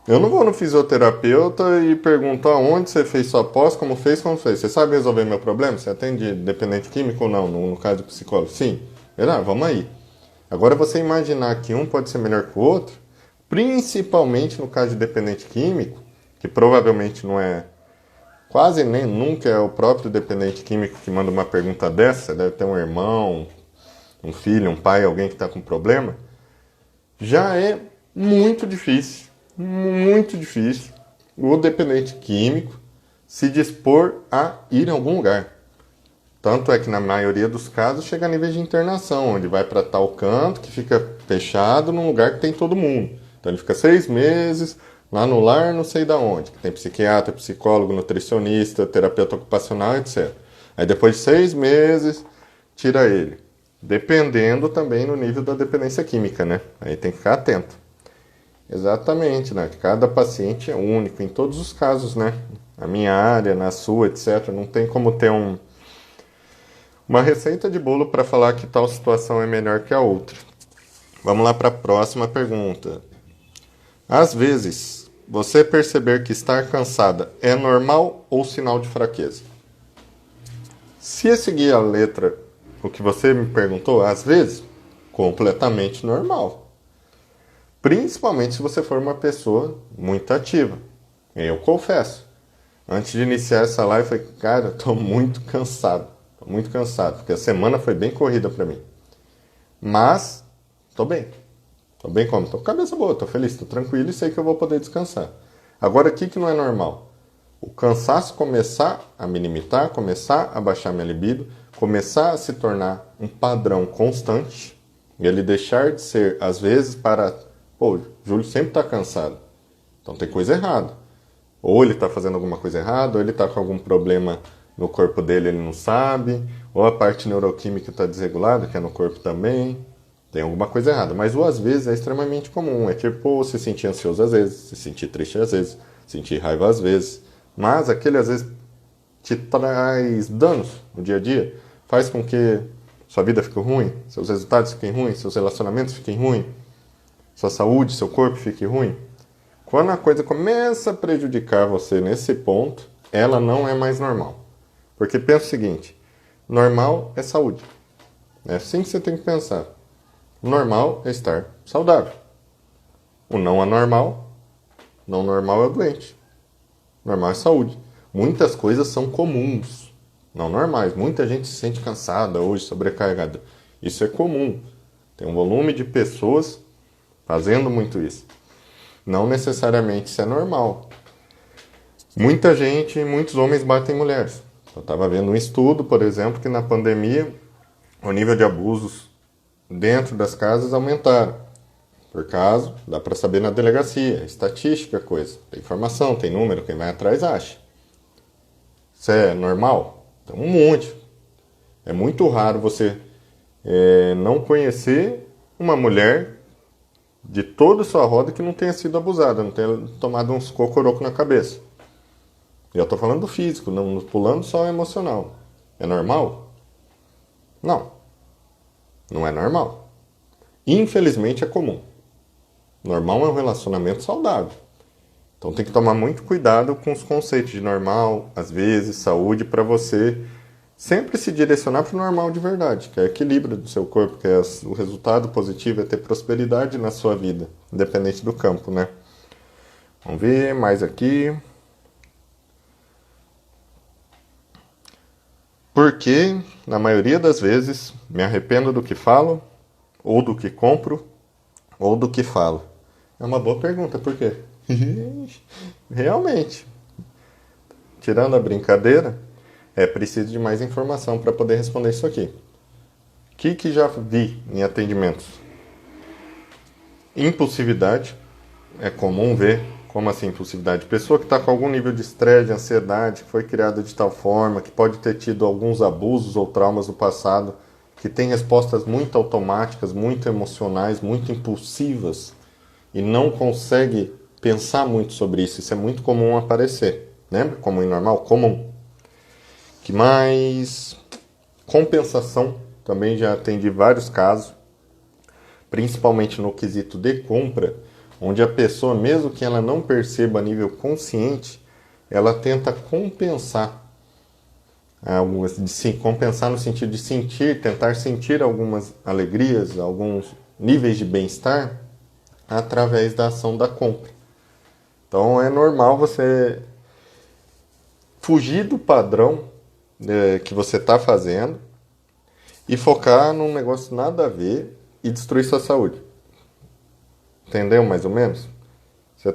Eu não vou no fisioterapeuta e pergunto aonde você fez sua pós, como fez. Você sabe resolver meu problema? Você atende dependente químico ou não, no caso do psicólogo? Sim. Vamos aí. Agora você imaginar que um pode ser melhor que o outro, principalmente no caso de dependente químico, que provavelmente não é, quase nem nunca é o próprio dependente químico que manda uma pergunta dessa, deve ter um irmão, um filho, um pai, alguém que está com problema, já é muito difícil o dependente químico se dispor a ir em algum lugar. Tanto é que na maioria dos casos chega a nível de internação, onde vai para tal canto que fica fechado num lugar que tem todo mundo. Então ele fica 6 meses lá no lar, não sei da onde, que tem psiquiatra, psicólogo, nutricionista, terapeuta ocupacional, etc. Aí depois de 6 meses, tira ele. Dependendo também no nível da dependência química, né? Aí tem que ficar atento. Exatamente, né? Cada paciente é único, em todos os casos, né? Na minha área, na sua, etc. Não tem como ter uma receita de bolo para falar que tal situação é melhor que a outra. Vamos lá para a próxima pergunta. Às vezes, você perceber que estar cansada é normal ou sinal de fraqueza? Se eu seguir a letra, o que você me perguntou, às vezes, completamente normal. Principalmente se você for uma pessoa muito ativa. Eu confesso. Antes de iniciar essa live, eu falei, cara, eu tô muito cansado. Porque a semana foi bem corrida para mim. Mas, tô bem. Tô bem como? Tô com a cabeça boa, tô feliz, tô tranquilo e sei que eu vou poder descansar. Agora, o que não é normal? O cansaço começar a me limitar, começar a baixar minha libido, começar a se tornar um padrão constante, e ele deixar de ser, às vezes, o Júlio sempre está cansado. Então tem coisa errada. Ou ele está fazendo alguma coisa errada, ou ele está com algum problema no corpo dele, ele não sabe. Ou a parte neuroquímica está desregulada, que é no corpo também. Tem alguma coisa errada. Mas o às vezes é extremamente comum. É tipo se sentir ansioso às vezes, se sentir triste às vezes, sentir raiva às vezes. Mas aquele às vezes te traz danos no dia a dia. Faz com que sua vida fique ruim, seus resultados fiquem ruins, seus relacionamentos fiquem ruins. Sua saúde, seu corpo fique ruim. Quando a coisa começa a prejudicar você nesse ponto, ela não é mais normal. Porque pensa o seguinte, Normal é saúde. É assim que você tem que pensar. O normal é estar saudável. O não anormal, não normal é o doente. Normal é saúde. Muitas coisas são comuns, não normais. Muita gente se sente cansada hoje, sobrecarregada. Isso é comum. Tem um volume de pessoas fazendo muito isso. Não necessariamente isso é normal. Muita gente, muitos homens batem mulheres. Eu estava vendo um estudo, por exemplo, que na pandemia o nível de abusos dentro das casas aumentaram. Por caso, dá para saber na delegacia, estatística, coisa. Tem informação, tem número, quem vai atrás acha. Isso é normal? Então, um monte. É muito raro você não conhecer uma mulher de toda a sua roda que não tenha sido abusada, não tenha tomado uns cocorocos na cabeça. E eu estou falando do físico, não pulando só o emocional. É normal? Não. Não é normal. Infelizmente é comum. Normal é um relacionamento saudável. Então tem que tomar muito cuidado com os conceitos de normal, às vezes, saúde, para você sempre se direcionar para o normal de verdade, que é equilíbrio do seu corpo, que é o resultado positivo é ter prosperidade na sua vida, independente do campo, né? Vamos ver mais aqui. Porque, na maioria das vezes, me arrependo do que falo, ou do que compro, ou do que falo. É uma boa pergunta, por quê? Realmente. Tirando a brincadeira, é preciso de mais informação para poder responder isso aqui. O que já vi em atendimentos? Impulsividade. É comum ver. Como assim impulsividade? Pessoa que está com algum nível de estresse, de ansiedade, que foi criada de tal forma, que pode ter tido alguns abusos ou traumas no passado, que tem respostas muito automáticas, muito emocionais, muito impulsivas e não consegue pensar muito sobre isso. Isso é muito comum aparecer. Lembra? Comum e normal? Comum. Que mais? Compensação. Também já atendi vários casos, principalmente no quesito de compra, onde a pessoa, mesmo que ela não perceba a nível consciente, ela tenta compensar. Compensar no sentido de sentir, tentar sentir algumas alegrias, alguns níveis de bem-estar através da ação da compra. Então é normal você fugir do padrão que você está fazendo e focar num negócio nada a ver e destruir sua saúde. Entendeu mais ou menos? Você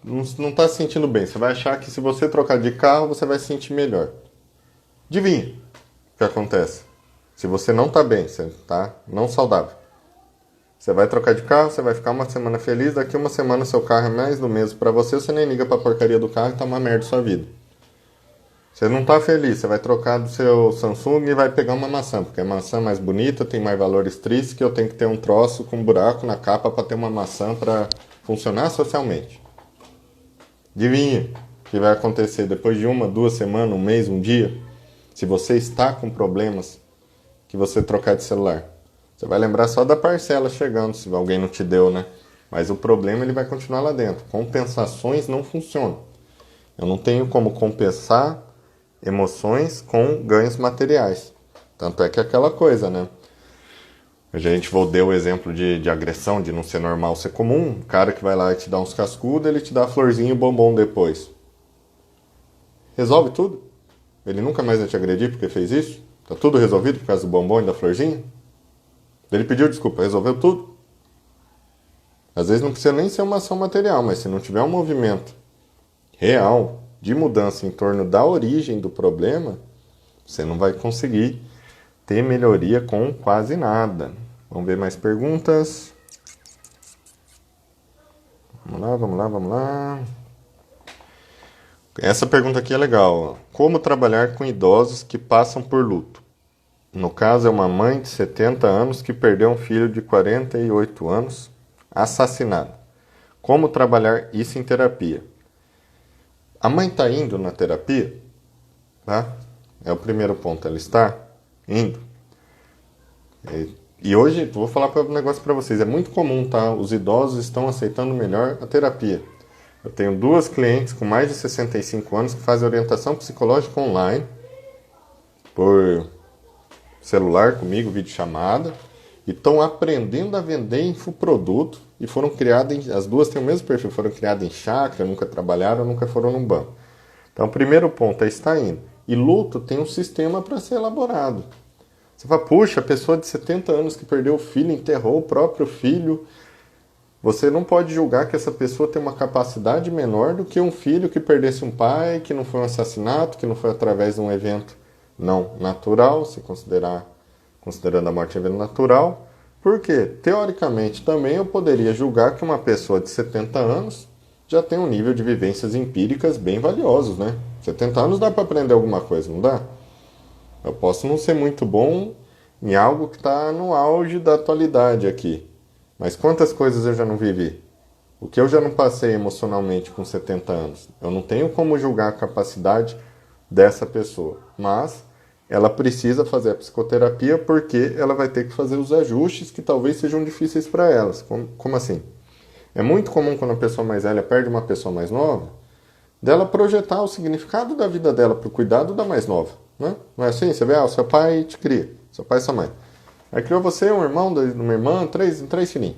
não está se sentindo bem. Você vai achar que se você trocar de carro, você vai se sentir melhor. Adivinha o que acontece? Se você não está bem, você está não saudável. Você vai trocar de carro, você vai ficar uma semana feliz, daqui uma semana seu carro é mais do mesmo para você, você nem liga para a porcaria do carro e tá uma merda sua vida. Você não está feliz, você vai trocar do seu Samsung e vai pegar uma maçã, porque a maçã é mais bonita, tem mais valores tristes, que eu tenho que ter um troço com um buraco na capa para ter uma maçã para funcionar socialmente. Adivinha o que vai acontecer depois de 1, 2 semanas, um mês, um dia? Se você está com problemas que você trocar de celular. Você vai lembrar só da parcela chegando, se alguém não te deu, né? Mas o problema ele vai continuar lá dentro. Compensações não funcionam. Eu não tenho como compensar emoções com ganhos materiais. Tanto é que é aquela coisa, né? A gente deu o exemplo de agressão, de não ser normal, ser comum. O cara que vai lá e te dá uns cascudos, ele te dá a florzinha e o bombom depois. Resolve tudo? Ele nunca mais vai te agredir porque fez isso? Tá tudo resolvido por causa do bombom e da florzinha? Ele pediu desculpa, resolveu tudo? Às vezes não precisa nem ser uma ação material, mas se não tiver um movimento real de mudança em torno da origem do problema, você não vai conseguir ter melhoria com quase nada. Vamos ver mais perguntas. Vamos lá. Essa pergunta aqui é legal. Como trabalhar com idosos que passam por luto? No caso, é uma mãe de 70 anos que perdeu um filho de 48 anos assassinado. Como trabalhar isso em terapia? A mãe está indo na terapia? Tá? É o primeiro ponto. Ela está indo. E hoje, vou falar um negócio para vocês. É muito comum, tá? Os idosos estão aceitando melhor a terapia. Eu tenho 2 clientes com mais de 65 anos que fazem orientação psicológica online. por celular comigo, videochamada, e estão aprendendo a vender infoproduto e foram criadas, as duas têm o mesmo perfil, foram criadas em chácara, nunca trabalharam, nunca foram num banco. Então, o primeiro ponto é estar indo. E luto tem um sistema para ser elaborado. Você fala, puxa, a pessoa de 70 anos que perdeu o filho, enterrou o próprio filho. Você não pode julgar que essa pessoa tem uma capacidade menor do que um filho que perdesse um pai, que não foi um assassinato, que não foi através de um evento não natural, se considerando a morte evento natural. Porque, teoricamente, também eu poderia julgar que uma pessoa de 70 anos já tem um nível de vivências empíricas bem valiosos, né? 70 anos dá para aprender alguma coisa, não dá? Eu posso não ser muito bom em algo que está no auge da atualidade aqui. Mas quantas coisas eu já não vivi? O que eu já não passei emocionalmente com 70 anos? Eu não tenho como julgar a capacidade dessa pessoa. Mas ela precisa fazer a psicoterapia porque ela vai ter que fazer os ajustes que talvez sejam difíceis para elas. Como assim? É muito comum quando a pessoa mais velha perde uma pessoa mais nova, dela projetar o significado da vida dela para o cuidado da mais nova. Né? Não é assim? Você vê, o seu pai te cria, seu pai e sua mãe. Aí criou você, um irmão, uma irmã, três filhinhos.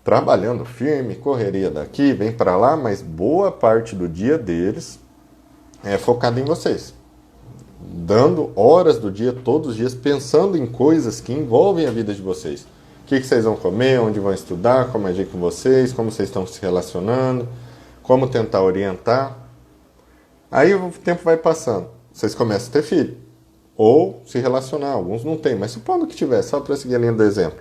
Trabalhando firme, correria daqui, vem para lá, mas boa parte do dia deles é focada em vocês. Dando horas do dia, todos os dias, pensando em coisas que envolvem a vida de vocês. O que vocês vão comer, onde vão estudar, como agir com vocês, como vocês estão se relacionando, como tentar orientar. Aí o tempo vai passando. Vocês começam a ter filho. Ou se relacionar. Alguns não têm, mas supondo que tiver, só para seguir a linha do exemplo.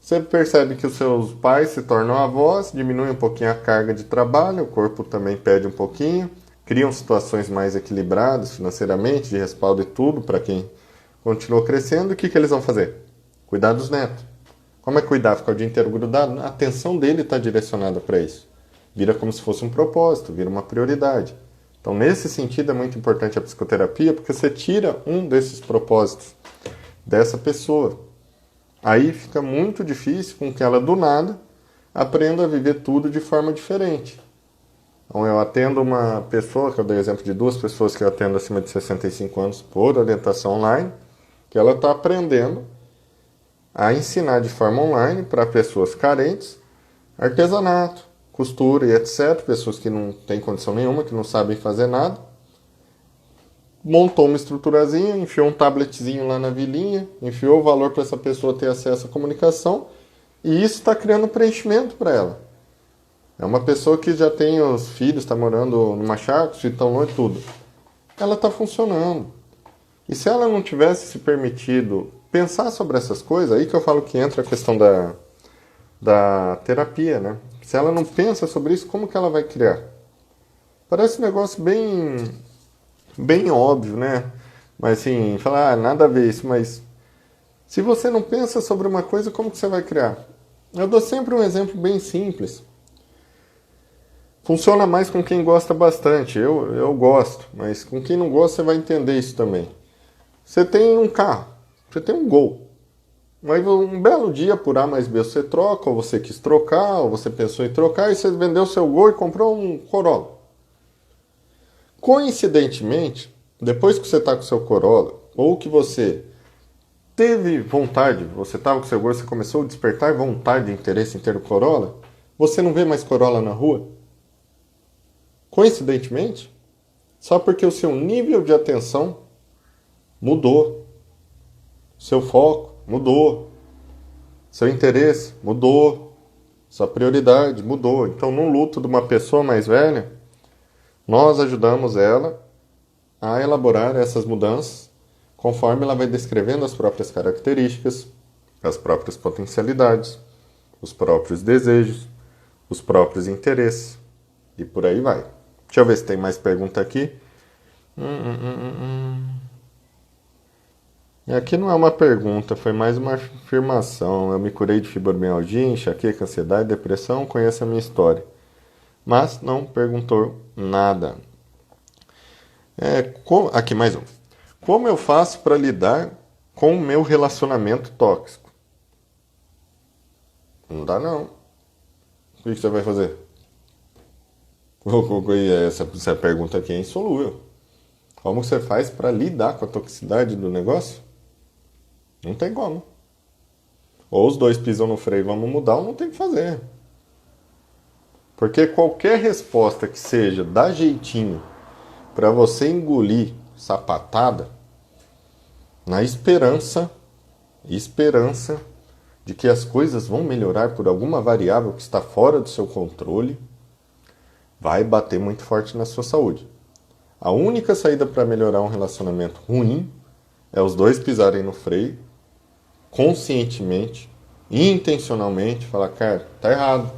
Você percebe que os seus pais se tornam avós, diminui um pouquinho a carga de trabalho, o corpo também pede um pouquinho, criam situações mais equilibradas financeiramente, de respaldo e tudo para quem continuou crescendo. O que eles vão fazer? Cuidar dos netos. Como é cuidar? Ficar o dia inteiro grudado? A atenção dele está direcionada para isso. Vira como se fosse um propósito, vira uma prioridade. Então, nesse sentido, é muito importante a psicoterapia, porque você tira um desses propósitos dessa pessoa. Aí fica muito difícil com que ela, do nada, aprenda a viver tudo de forma diferente. Então, eu atendo uma pessoa, que eu dei exemplo de duas pessoas que eu atendo acima de 65 anos por orientação online, que ela está aprendendo a ensinar de forma online para pessoas carentes artesanato, costura e etc. Pessoas que não têm condição nenhuma, que não sabem fazer nada. Montou uma estruturazinha, enfiou um tabletzinho lá na vilinha, enfiou o valor para essa pessoa ter acesso à comunicação, e isso está criando preenchimento para ela. É uma pessoa que já tem os filhos, está morando numa chácara, estão longe, tudo. Ela está funcionando. E se ela não tivesse se permitido pensar sobre essas coisas, aí que eu falo que entra a questão da terapia, né? Se ela não pensa sobre isso, como que ela vai criar? Parece um negócio bem óbvio, né? Mas assim, falar, nada a ver isso, mas se você não pensa sobre uma coisa, como que você vai criar? Eu dou sempre um exemplo bem simples. Funciona mais com quem gosta bastante. Eu gosto, mas com quem não gosta você vai entender isso também. Você tem um carro, você tem um Gol. Mas um belo dia, por A mais B, você troca, ou você quis trocar, ou você pensou em trocar, e você vendeu seu Gol e comprou um Corolla. Coincidentemente, depois que você está com o seu Corolla, ou que você teve vontade, você estava com o seu Gol, você começou a despertar vontade e interesse em ter o Corolla, você não vê mais Corolla na rua? Coincidentemente, só porque o seu nível de atenção mudou. Seu foco mudou. Seu interesse mudou. Sua prioridade mudou. Então, no luto de uma pessoa mais velha, nós ajudamos ela a elaborar essas mudanças conforme ela vai descrevendo as próprias características, as próprias potencialidades, os próprios desejos, os próprios interesses e por aí vai. Deixa eu ver se tem mais pergunta aqui. E aqui não é uma pergunta, foi mais uma afirmação. Eu me curei de fibromialgia, enxaqueca, ansiedade, depressão, conheço a minha história. Mas não perguntou nada. Aqui mais um. Como eu faço para lidar com o meu relacionamento tóxico? Não dá não. O que você vai fazer? Essa pergunta aqui é insolúvel. Como você faz para lidar com a toxicidade do negócio? Não tem como. Ou os dois pisam no freio e vamos mudar, ou não tem o que fazer. Porque qualquer resposta que seja dar jeitinho para você engolir sapatada, na esperança de que as coisas vão melhorar por alguma variável que está fora do seu controle, vai bater muito forte na sua saúde. A única saída para melhorar um relacionamento ruim é os dois pisarem no freio, conscientemente, intencionalmente, falar, cara, tá errado.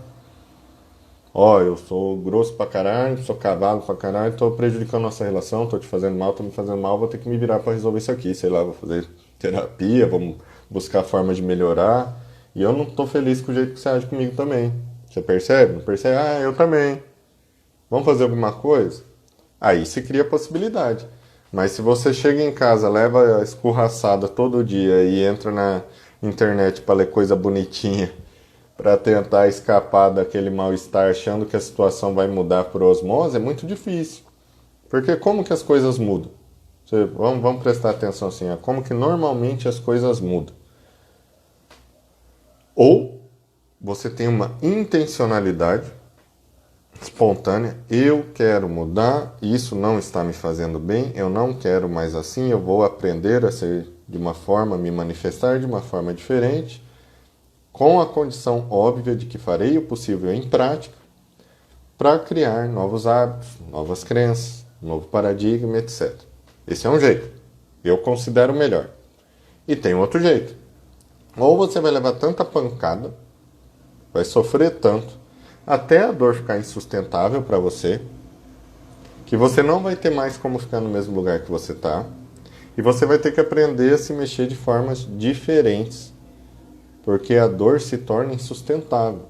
Ó, eu sou grosso pra caralho, sou cavalo pra caralho, tô prejudicando nossa relação, tô te fazendo mal, tô me fazendo mal, vou ter que me virar pra resolver isso aqui. Sei lá, vou fazer terapia, vamos buscar formas de melhorar. E eu não tô feliz com o jeito que você age comigo também. Você percebe? Não percebe? Ah, eu também. Vamos fazer alguma coisa? Aí se cria a possibilidade. Mas se você chega em casa, leva a escorraçada todo dia e entra na internet pra ler coisa bonitinha, para tentar escapar daquele mal-estar achando que a situação vai mudar por osmose, é muito difícil. Porque como que as coisas mudam? Vamos prestar atenção assim, como que normalmente as coisas mudam. Ou você tem uma intencionalidade espontânea, eu quero mudar, isso não está me fazendo bem, eu não quero mais assim, eu vou aprender a ser de uma forma, me manifestar de uma forma diferente, com a condição óbvia de que farei o possível em prática para criar novos hábitos, novas crenças, novo paradigma, etc. Esse é um jeito. Eu considero melhor. E tem outro jeito. Ou você vai levar tanta pancada, vai sofrer tanto, até a dor ficar insustentável para você, que você não vai ter mais como ficar no mesmo lugar que você está, e você vai ter que aprender a se mexer de formas diferentes, porque a dor se torna insustentável.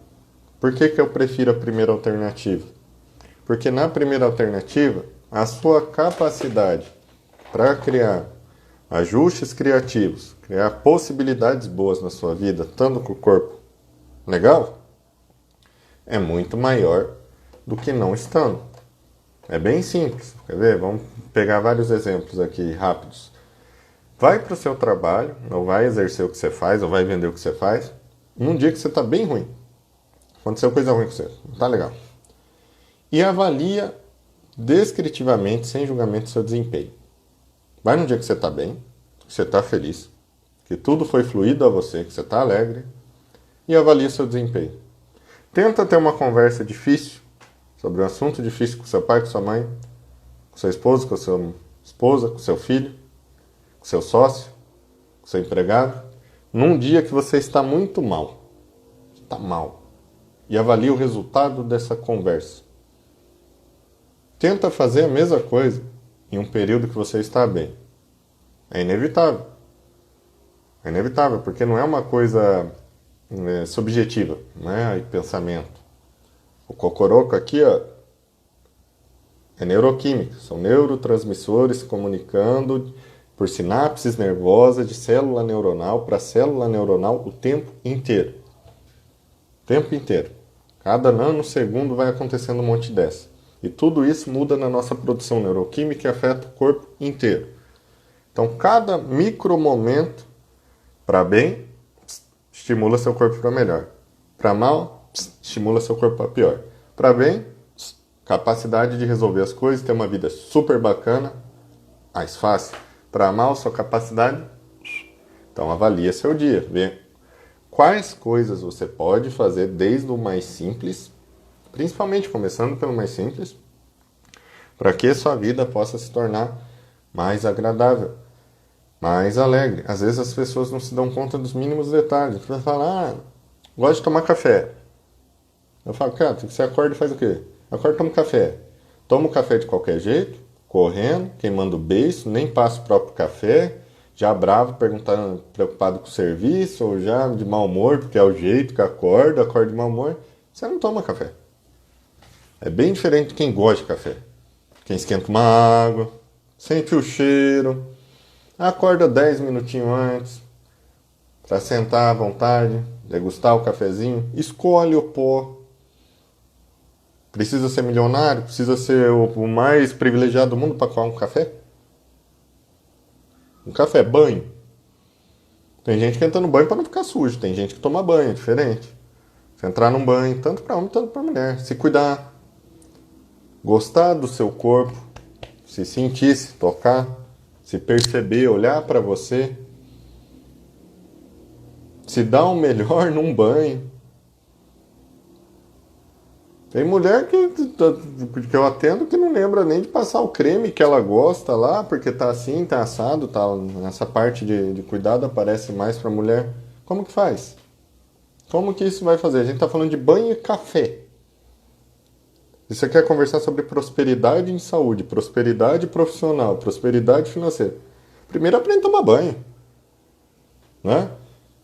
Por que eu prefiro a primeira alternativa? Porque na primeira alternativa, a sua capacidade para criar ajustes criativos, criar possibilidades boas na sua vida, estando com o corpo legal, é muito maior do que não estando. É bem simples. Quer ver? Vamos pegar vários exemplos aqui rápidos. Vai para o seu trabalho, ou vai exercer o que você faz, ou vai vender o que você faz, num dia que você está bem ruim. Aconteceu coisa ruim com você, não está legal. E avalia descritivamente, sem julgamento, seu desempenho. Vai num dia que você está bem, que você está feliz, que tudo foi fluido a você, que você está alegre, e avalia seu desempenho. Tenta ter uma conversa difícil, sobre um assunto difícil com seu pai, com sua mãe, com seu esposo, com sua esposa, com seu filho, com seu sócio, com seu empregado, num dia que você está muito mal. Está mal. E avalie o resultado dessa conversa. Tenta fazer a mesma coisa em um período que você está bem. É inevitável. É inevitável, porque não é uma coisa subjetiva, não é pensamento. O cocoroco aqui, ó, é neuroquímica, são neurotransmissores se comunicando por sinapses nervosas de célula neuronal para célula neuronal o tempo inteiro. O tempo inteiro. Cada nanosegundo vai acontecendo um monte dessa. E tudo isso muda na nossa produção neuroquímica e afeta o corpo inteiro. Então, cada micromomento, para bem, estimula seu corpo para melhor. Para mal, estimula seu corpo para pior. Para bem, capacidade de resolver as coisas, ter uma vida super bacana, mais fácil. Para mal, sua capacidade. Então, avalia seu dia. Vê quais coisas você pode fazer desde o mais simples, principalmente começando pelo mais simples, para que sua vida possa se tornar mais agradável, mais alegre. Às vezes as pessoas não se dão conta dos mínimos detalhes. Você fala, gosto de tomar café. Eu falo, cara, você acorda e faz o quê? Acorda e toma café. Toma o café de qualquer jeito, correndo, queimando o beiço, nem passa o próprio café, já bravo, perguntando, preocupado com o serviço, ou já de mau humor, porque é o jeito que acorda de mau humor. Você não toma café. É bem diferente de quem gosta de café. Quem esquenta uma água, sente o cheiro, acorda 10 minutinhos antes, para sentar à vontade, degustar o cafezinho, escolhe o pó. Precisa ser milionário? Precisa ser o mais privilegiado do mundo para coar um café? Um café, banho. Tem gente que entra no banho para não ficar sujo. Tem gente que toma banho, é diferente. Você entrar num banho, tanto para homem, tanto para mulher. Se cuidar. Gostar do seu corpo. Se sentir, se tocar. Se perceber, olhar para você. Se dar o melhor num banho. Tem mulher que eu atendo que não lembra nem de passar o creme que ela gosta lá, porque tá assim, tá assado, tá, essa parte de cuidado aparece mais pra mulher. Como que faz? Como que isso vai fazer? A gente tá falando de banho e café. E você quer conversar sobre prosperidade em saúde, prosperidade profissional, prosperidade financeira. Primeiro aprende a tomar banho, né?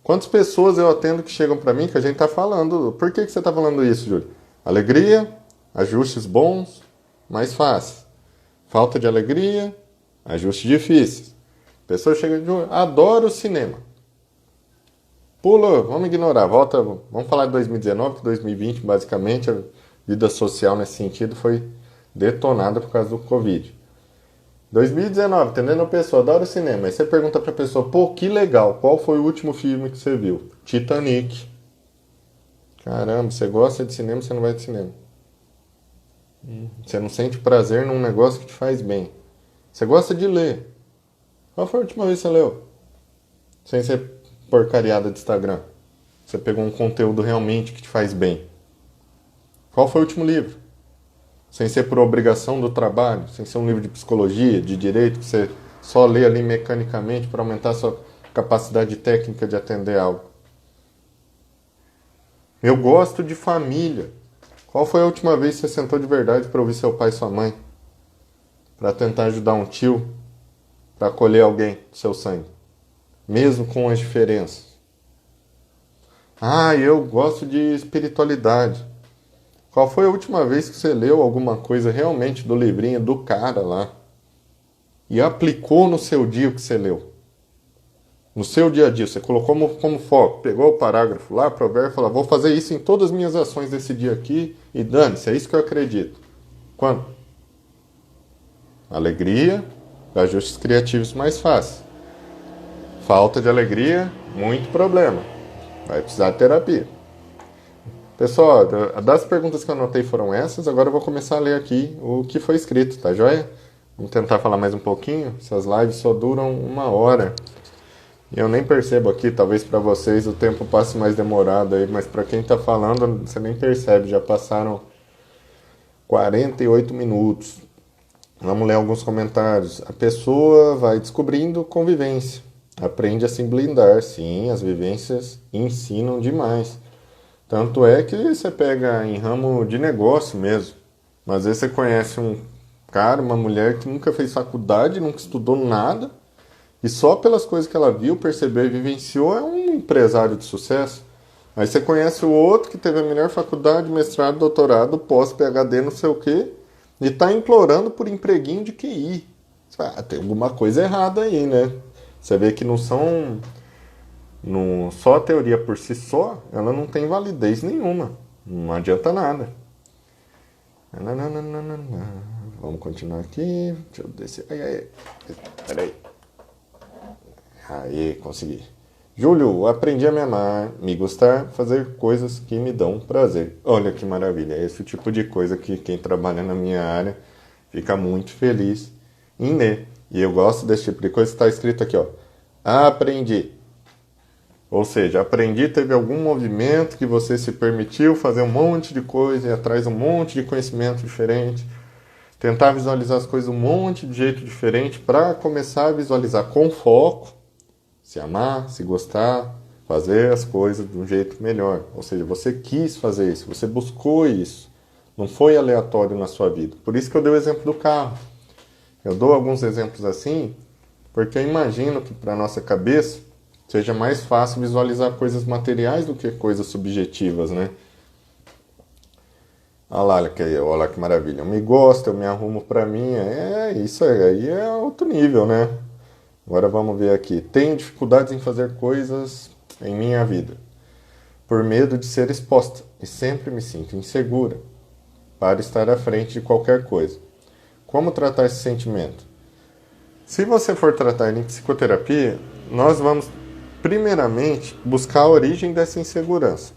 Quantas pessoas eu atendo que chegam pra mim que a gente tá falando? Por que você tá falando isso, Júlio? Alegria, ajustes bons, mais fácil. Falta de alegria, ajustes difíceis. A pessoa chega e diz, adoro o cinema. Pula, vamos ignorar, volta, vamos falar de 2019, que 2020 basicamente a vida social nesse sentido foi detonada por causa do Covid. 2019, entendendo a pessoa, adora o cinema. Aí você pergunta pra pessoa, pô, que legal, qual foi o último filme que você viu? Titanic. Caramba, você gosta de cinema, você não vai de cinema. Você não sente prazer num negócio que te faz bem. Você gosta de ler. Qual foi a última vez que você leu? Sem ser porcariada de Instagram. Você pegou um conteúdo realmente que te faz bem. Qual foi o último livro? Sem ser por obrigação do trabalho, sem ser um livro de psicologia, de direito, que você só lê ali mecanicamente para aumentar a sua capacidade técnica de atender algo. Eu gosto de família. Qual foi a última vez que você sentou de verdade para ouvir seu pai e sua mãe? Para tentar ajudar um tio? Para acolher alguém do seu sangue? Mesmo com as diferenças. Ah, eu gosto de espiritualidade. Qual foi a última vez que você leu alguma coisa realmente do livrinho do cara lá? E aplicou no seu dia o que você leu? No seu dia a dia, você colocou como foco, pegou o parágrafo lá, provérbio, e falou, vou fazer isso em todas as minhas ações desse dia aqui, e dane-se, é isso que eu acredito. Quando? Alegria, ajustes criativos mais fáceis. Falta de alegria, muito problema. Vai precisar de terapia. Pessoal, das perguntas que eu anotei foram essas, agora eu vou começar a ler aqui o que foi escrito, tá joia? Vamos tentar falar mais um pouquinho, essas lives só duram 1 hora. E eu nem percebo aqui, talvez para vocês o tempo passe mais demorado aí, mas para quem tá falando, você nem percebe, já passaram 48 minutos. Vamos ler alguns comentários. A pessoa vai descobrindo convivência, aprende a se blindar, sim, as vivências ensinam demais. Tanto é que você pega em ramo de negócio mesmo. Às vezes você conhece um cara, uma mulher que nunca fez faculdade, nunca estudou nada, e só pelas coisas que ela viu, percebeu e vivenciou é um empresário de sucesso. Aí você conhece o outro que teve a melhor faculdade, mestrado, doutorado, pós-PhD, não sei o quê, e está implorando por empreguinho de QI. Tem alguma coisa errada aí, né? Você vê que não são... só a teoria por si só, ela não tem validez nenhuma. Não adianta nada. Vamos continuar aqui. Deixa eu descer. Peraí. Aí, consegui. Júlio, aprendi a me amar, me gostar, fazer coisas que me dão prazer. Olha que maravilha. É esse tipo de coisa que quem trabalha na minha área fica muito feliz em ler. E eu gosto desse tipo de coisa que está escrito aqui, ó. Aprendi. Ou seja, aprendi, teve algum movimento que você se permitiu fazer um monte de coisa e atrás um monte de conhecimento diferente. Tentar visualizar as coisas um monte de jeito diferente para começar a visualizar com foco, se amar, se gostar, fazer as coisas de um jeito melhor. Ou seja, você quis fazer isso, você buscou isso. Não foi aleatório na sua vida. Por isso que eu dei o exemplo do carro. Eu dou alguns exemplos assim, porque eu imagino que para a nossa cabeça seja mais fácil visualizar coisas materiais do que coisas subjetivas, né? Olha lá que maravilha. Eu me gosto, eu me arrumo pra mim. Isso aí é outro nível, né? Agora vamos ver aqui. Tenho dificuldades em fazer coisas em minha vida, por medo de ser exposta, e sempre me sinto insegura para estar à frente de qualquer coisa. Como tratar esse sentimento? Se você for tratar ele em psicoterapia, nós vamos primeiramente buscar a origem dessa insegurança.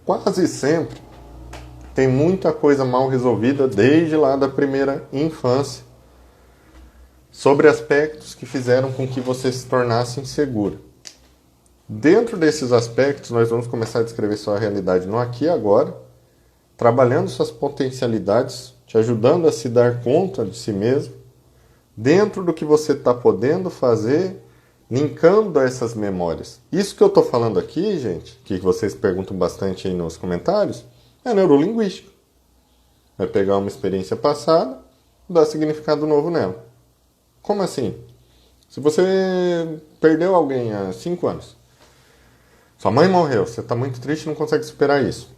Quase sempre tem muita coisa mal resolvida desde lá da primeira infância sobre aspectos que fizeram com que você se tornasse inseguro. Dentro desses aspectos, nós vamos começar a descrever sua realidade no aqui e agora, trabalhando suas potencialidades, te ajudando a se dar conta de si mesmo, dentro do que você está podendo fazer, linkando essas memórias. Isso que eu estou falando aqui, gente, que vocês perguntam bastante aí nos comentários, é neurolinguística. Vai pegar uma experiência passada, dar significado novo nela. Como assim? Se você perdeu alguém há 5 anos, sua mãe morreu, você está muito triste e não consegue superar isso.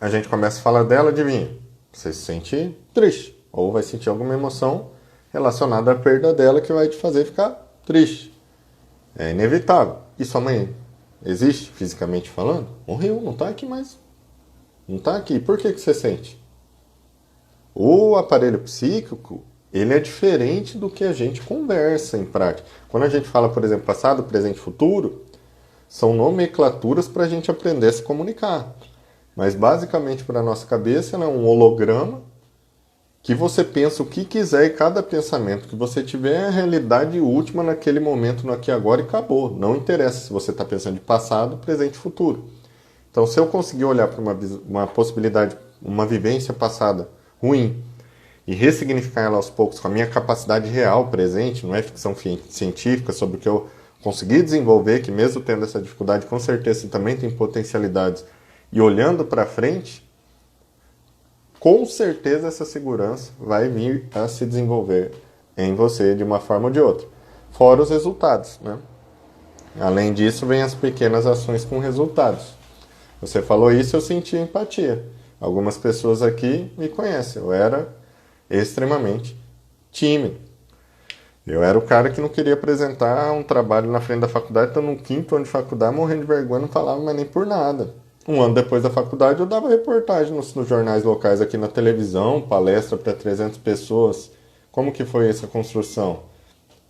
A gente começa a falar dela, adivinha? Você se sente triste, ou vai sentir alguma emoção relacionada à perda dela que vai te fazer ficar triste. É inevitável. E sua mãe existe, fisicamente falando? Morreu, não está aqui mais. Não está aqui. Por que você sente? O aparelho psíquico, ele é diferente do que a gente conversa em prática. Quando a gente fala, por exemplo, passado, presente e futuro, são nomenclaturas para a gente aprender a se comunicar. Mas basicamente para a nossa cabeça ela é um holograma que você pensa o que quiser e cada pensamento que você tiver é a realidade última naquele momento, no aqui e agora, e acabou. Não interessa se você está pensando de passado, presente e futuro. Então, se eu conseguir olhar para uma possibilidade, uma vivência passada ruim, e ressignificar ela aos poucos com a minha capacidade real presente, não é ficção científica sobre o que eu consegui desenvolver, que mesmo tendo essa dificuldade, com certeza também tem potencialidades, e olhando para frente, com certeza essa segurança vai vir a se desenvolver em você de uma forma ou de outra. Fora os resultados, né? Além disso, vem as pequenas ações com resultados. Você falou isso, eu senti empatia. Algumas pessoas aqui me conhecem. Eu era extremamente tímido. Eu era o cara que não queria apresentar um trabalho na frente da faculdade, estou no 5º ano de faculdade, morrendo de vergonha, não falava mais nem por nada. 1 ano depois da faculdade, eu dava reportagem nos jornais locais aqui na televisão, palestra para 300 pessoas. Como que foi essa construção?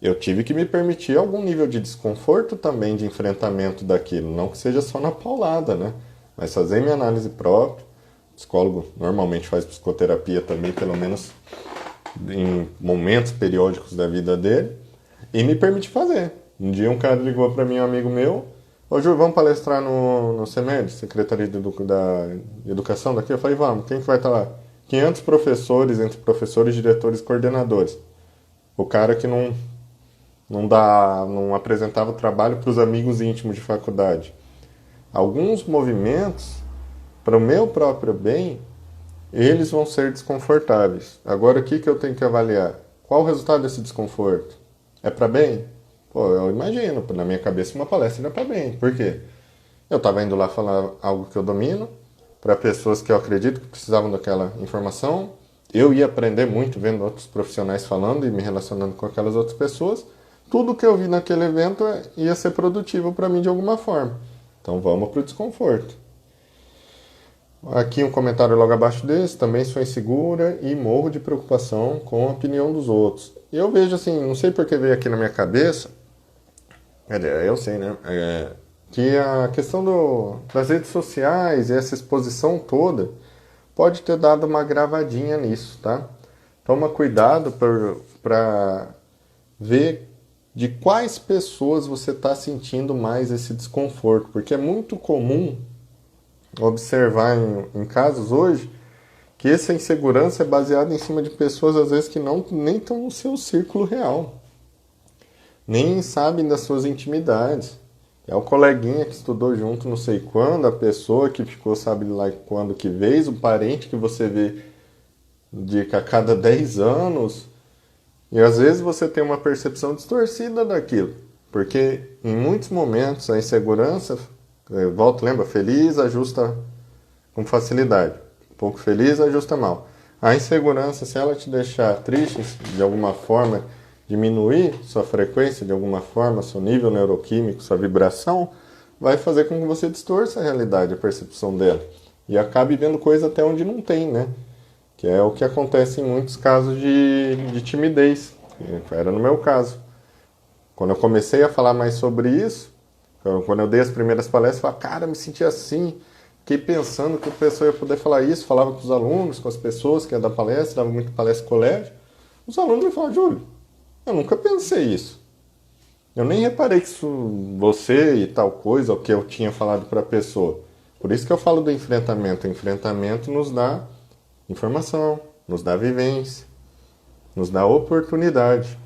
Eu tive que me permitir algum nível de desconforto também, de enfrentamento daquilo. Não que seja só na paulada, né? Mas fazer minha análise própria. O psicólogo normalmente faz psicoterapia também, pelo menos em momentos periódicos da vida dele. E me permite fazer. Um dia um cara ligou para mim, um amigo meu, ô Ju, vamos palestrar no CEMED, Secretaria da Educação daqui? Eu falei, vamos, quem que vai estar lá? 500 professores, entre professores, diretores e coordenadores. O cara que não apresentava o trabalho para os amigos íntimos de faculdade. Alguns movimentos, para o meu próprio bem, eles vão ser desconfortáveis. Agora, o que eu tenho que avaliar? Qual o resultado desse desconforto? É para bem? Pô, eu imagino, na minha cabeça, uma palestra era para bem. Por quê? Eu estava indo lá falar algo que eu domino, para pessoas que eu acredito que precisavam daquela informação. Eu ia aprender muito vendo outros profissionais falando e me relacionando com aquelas outras pessoas. Tudo que eu vi naquele evento ia ser produtivo para mim de alguma forma. Então vamos para o desconforto. Aqui um comentário logo abaixo desse, também sou insegura e morro de preocupação com a opinião dos outros. E eu vejo assim, não sei porque veio aqui na minha cabeça, eu sei, né? Que a questão das redes sociais e essa exposição toda pode ter dado uma gravadinha nisso, tá? Toma cuidado para ver de quais pessoas você está sentindo mais esse desconforto, porque é muito comum observar em casos hoje que essa insegurança é baseada em cima de pessoas às vezes que nem estão no seu círculo real, nem sabem das suas intimidades. É o coleguinha que estudou junto não sei quando, a pessoa que ficou sabe lá quando que vez, o parente que você vê a cada 10 anos. E às vezes você tem uma percepção distorcida daquilo, porque em muitos momentos a insegurança, lembra, feliz ajusta com facilidade, um pouco feliz ajusta mal. A insegurança, se ela te deixar triste de alguma forma, diminuir sua frequência de alguma forma, seu nível neuroquímico, sua vibração, vai fazer com que você distorça a realidade, a percepção dela. E acabe vendo coisa até onde não tem, né? Que é o que acontece em muitos casos de timidez. Era no meu caso. Quando eu comecei a falar mais sobre isso, quando eu dei as primeiras palestras, eu falava, cara, me senti assim. Fiquei pensando que o professor ia poder falar isso, falava com os alunos, com as pessoas que ia dar palestra, dava muita palestra no colégio. Os alunos me falavam, Júlio, eu nunca pensei isso. Eu nem reparei que isso, você e tal coisa, o que eu tinha falado para a pessoa. Por isso que eu falo do enfrentamento. O enfrentamento nos dá informação, nos dá vivência, nos dá oportunidade.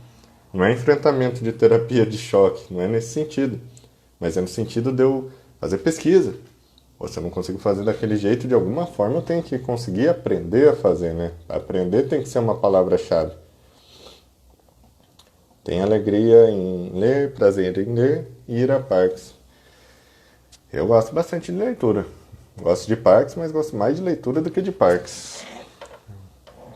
Não é enfrentamento de terapia de choque, não é nesse sentido. Mas é no sentido de eu fazer pesquisa. Ou se eu não consigo fazer daquele jeito, de alguma forma eu tenho que conseguir aprender a fazer, né? Aprender tem que ser uma palavra-chave. Tem alegria em ler, prazer em ler e ir a parques. Eu gosto bastante de leitura. Gosto de parques, mas gosto mais de leitura do que de parques.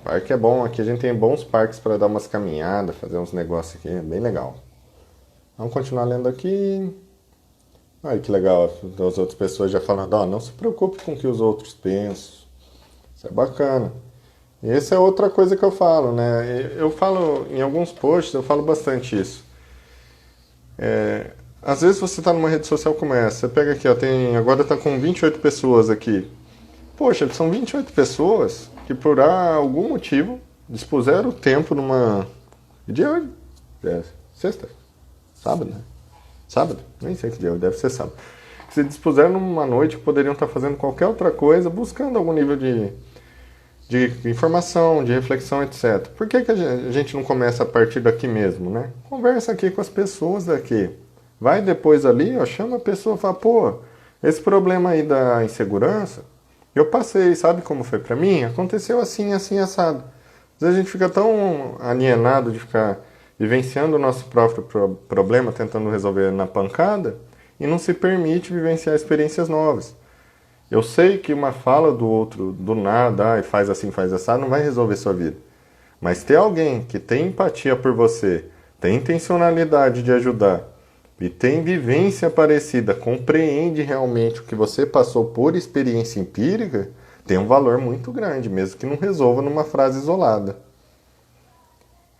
Parque é bom, aqui a gente tem bons parques para dar umas caminhadas, fazer uns negócios aqui, é bem legal. Vamos continuar lendo aqui. Ai, que legal, as outras pessoas já falando, não se preocupe com o que os outros pensam. Isso é bacana. E essa é outra coisa que eu falo, né? Eu falo, em alguns posts, eu falo bastante isso. Às vezes você está numa rede social como essa, você pega aqui, agora está com 28 pessoas aqui. Poxa, são 28 pessoas que por algum motivo dispuseram o tempo numa... Que dia é hoje? Sexta? Sábado, né? Sábado? Nem sei que dia, deve ser sábado. Que se dispuseram numa noite que poderiam estar fazendo qualquer outra coisa, buscando algum nível de informação, de reflexão, etc. Por que a gente não começa a partir daqui mesmo, né? Conversa aqui com as pessoas daqui. Vai depois ali, chama a pessoa e fala, pô, esse problema aí da insegurança, eu passei, sabe como foi pra mim? Aconteceu assim, assim, assado. Às vezes a gente fica tão alienado de ficar vivenciando o nosso próprio problema, tentando resolver na pancada, e não se permite vivenciar experiências novas. Eu sei que uma fala do outro, do nada, faz assim, faz assado, não vai resolver sua vida. Mas ter alguém que tem empatia por você, tem intencionalidade de ajudar, e tem vivência parecida, compreende realmente o que você passou por experiência empírica, tem um valor muito grande, mesmo que não resolva numa frase isolada.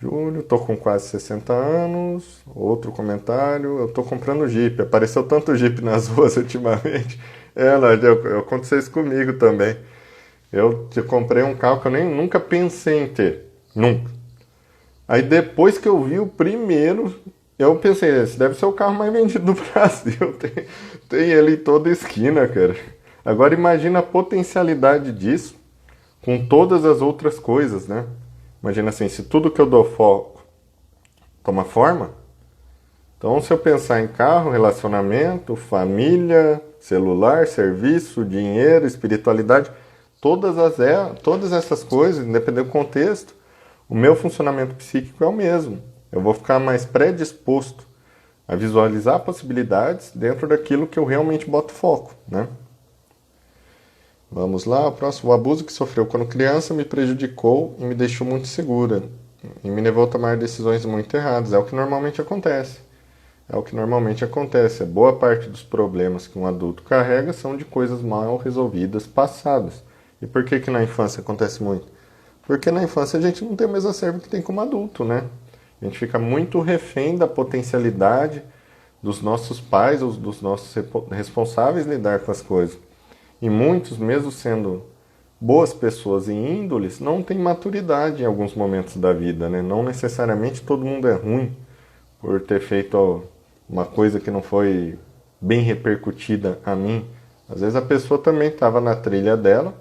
Júlio, tô com quase 60 anos. Outro comentário, eu tô comprando Jeep. Apareceu tanto Jeep nas ruas ultimamente. Aconteceu isso comigo também. Eu comprei um carro que eu nunca pensei em ter. Nunca. Aí depois que eu vi o primeiro, eu pensei, esse deve ser o carro mais vendido do Brasil. Tem ele em toda esquina, cara. Agora imagina a potencialidade disso com todas as outras coisas, né? Imagina assim, se tudo que eu dou foco toma forma, então se eu pensar em carro, relacionamento, família, celular, serviço, dinheiro, espiritualidade, todas essas coisas, independente do contexto, o meu funcionamento psíquico é o mesmo. Eu vou ficar mais predisposto a visualizar possibilidades dentro daquilo que eu realmente boto foco, né? Vamos lá, o próximo. O abuso que sofreu quando criança me prejudicou e me deixou muito segura. E me levou a tomar decisões muito erradas. É o que normalmente acontece. É o que normalmente acontece. Boa parte dos problemas que um adulto carrega são de coisas mal resolvidas passadas. E por que na infância acontece muito? Porque na infância a gente não tem o mesmo acervo que tem como adulto, né? A gente fica muito refém da potencialidade dos nossos pais ou dos nossos responsáveis lidar com as coisas. E muitos, mesmo sendo boas pessoas e índoles, não têm maturidade em alguns momentos da vida, né? Não necessariamente todo mundo é ruim por ter feito uma coisa que não foi bem repercutida a mim. Às vezes a pessoa também estava na trilha dela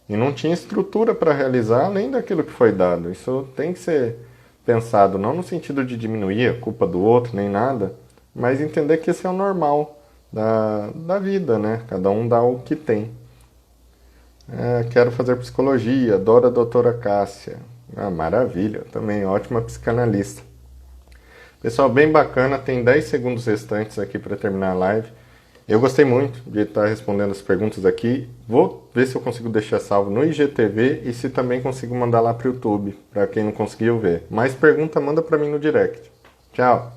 e não tinha estrutura para realizar além daquilo que foi dado. Isso tem que ser pensado, não no sentido de diminuir a culpa do outro nem nada, mas entender que esse é o normal da vida, né? Cada um dá o que tem. Quero fazer psicologia, adoro a doutora Cássia. Maravilha, também ótima psicanalista. Pessoal, bem bacana, tem 10 segundos restantes aqui para terminar a live. Eu gostei muito de estar respondendo as perguntas aqui. Vou ver se eu consigo deixar salvo no IGTV e se também consigo mandar lá para o YouTube, para quem não conseguiu ver. Mais pergunta, manda para mim no direct. Tchau!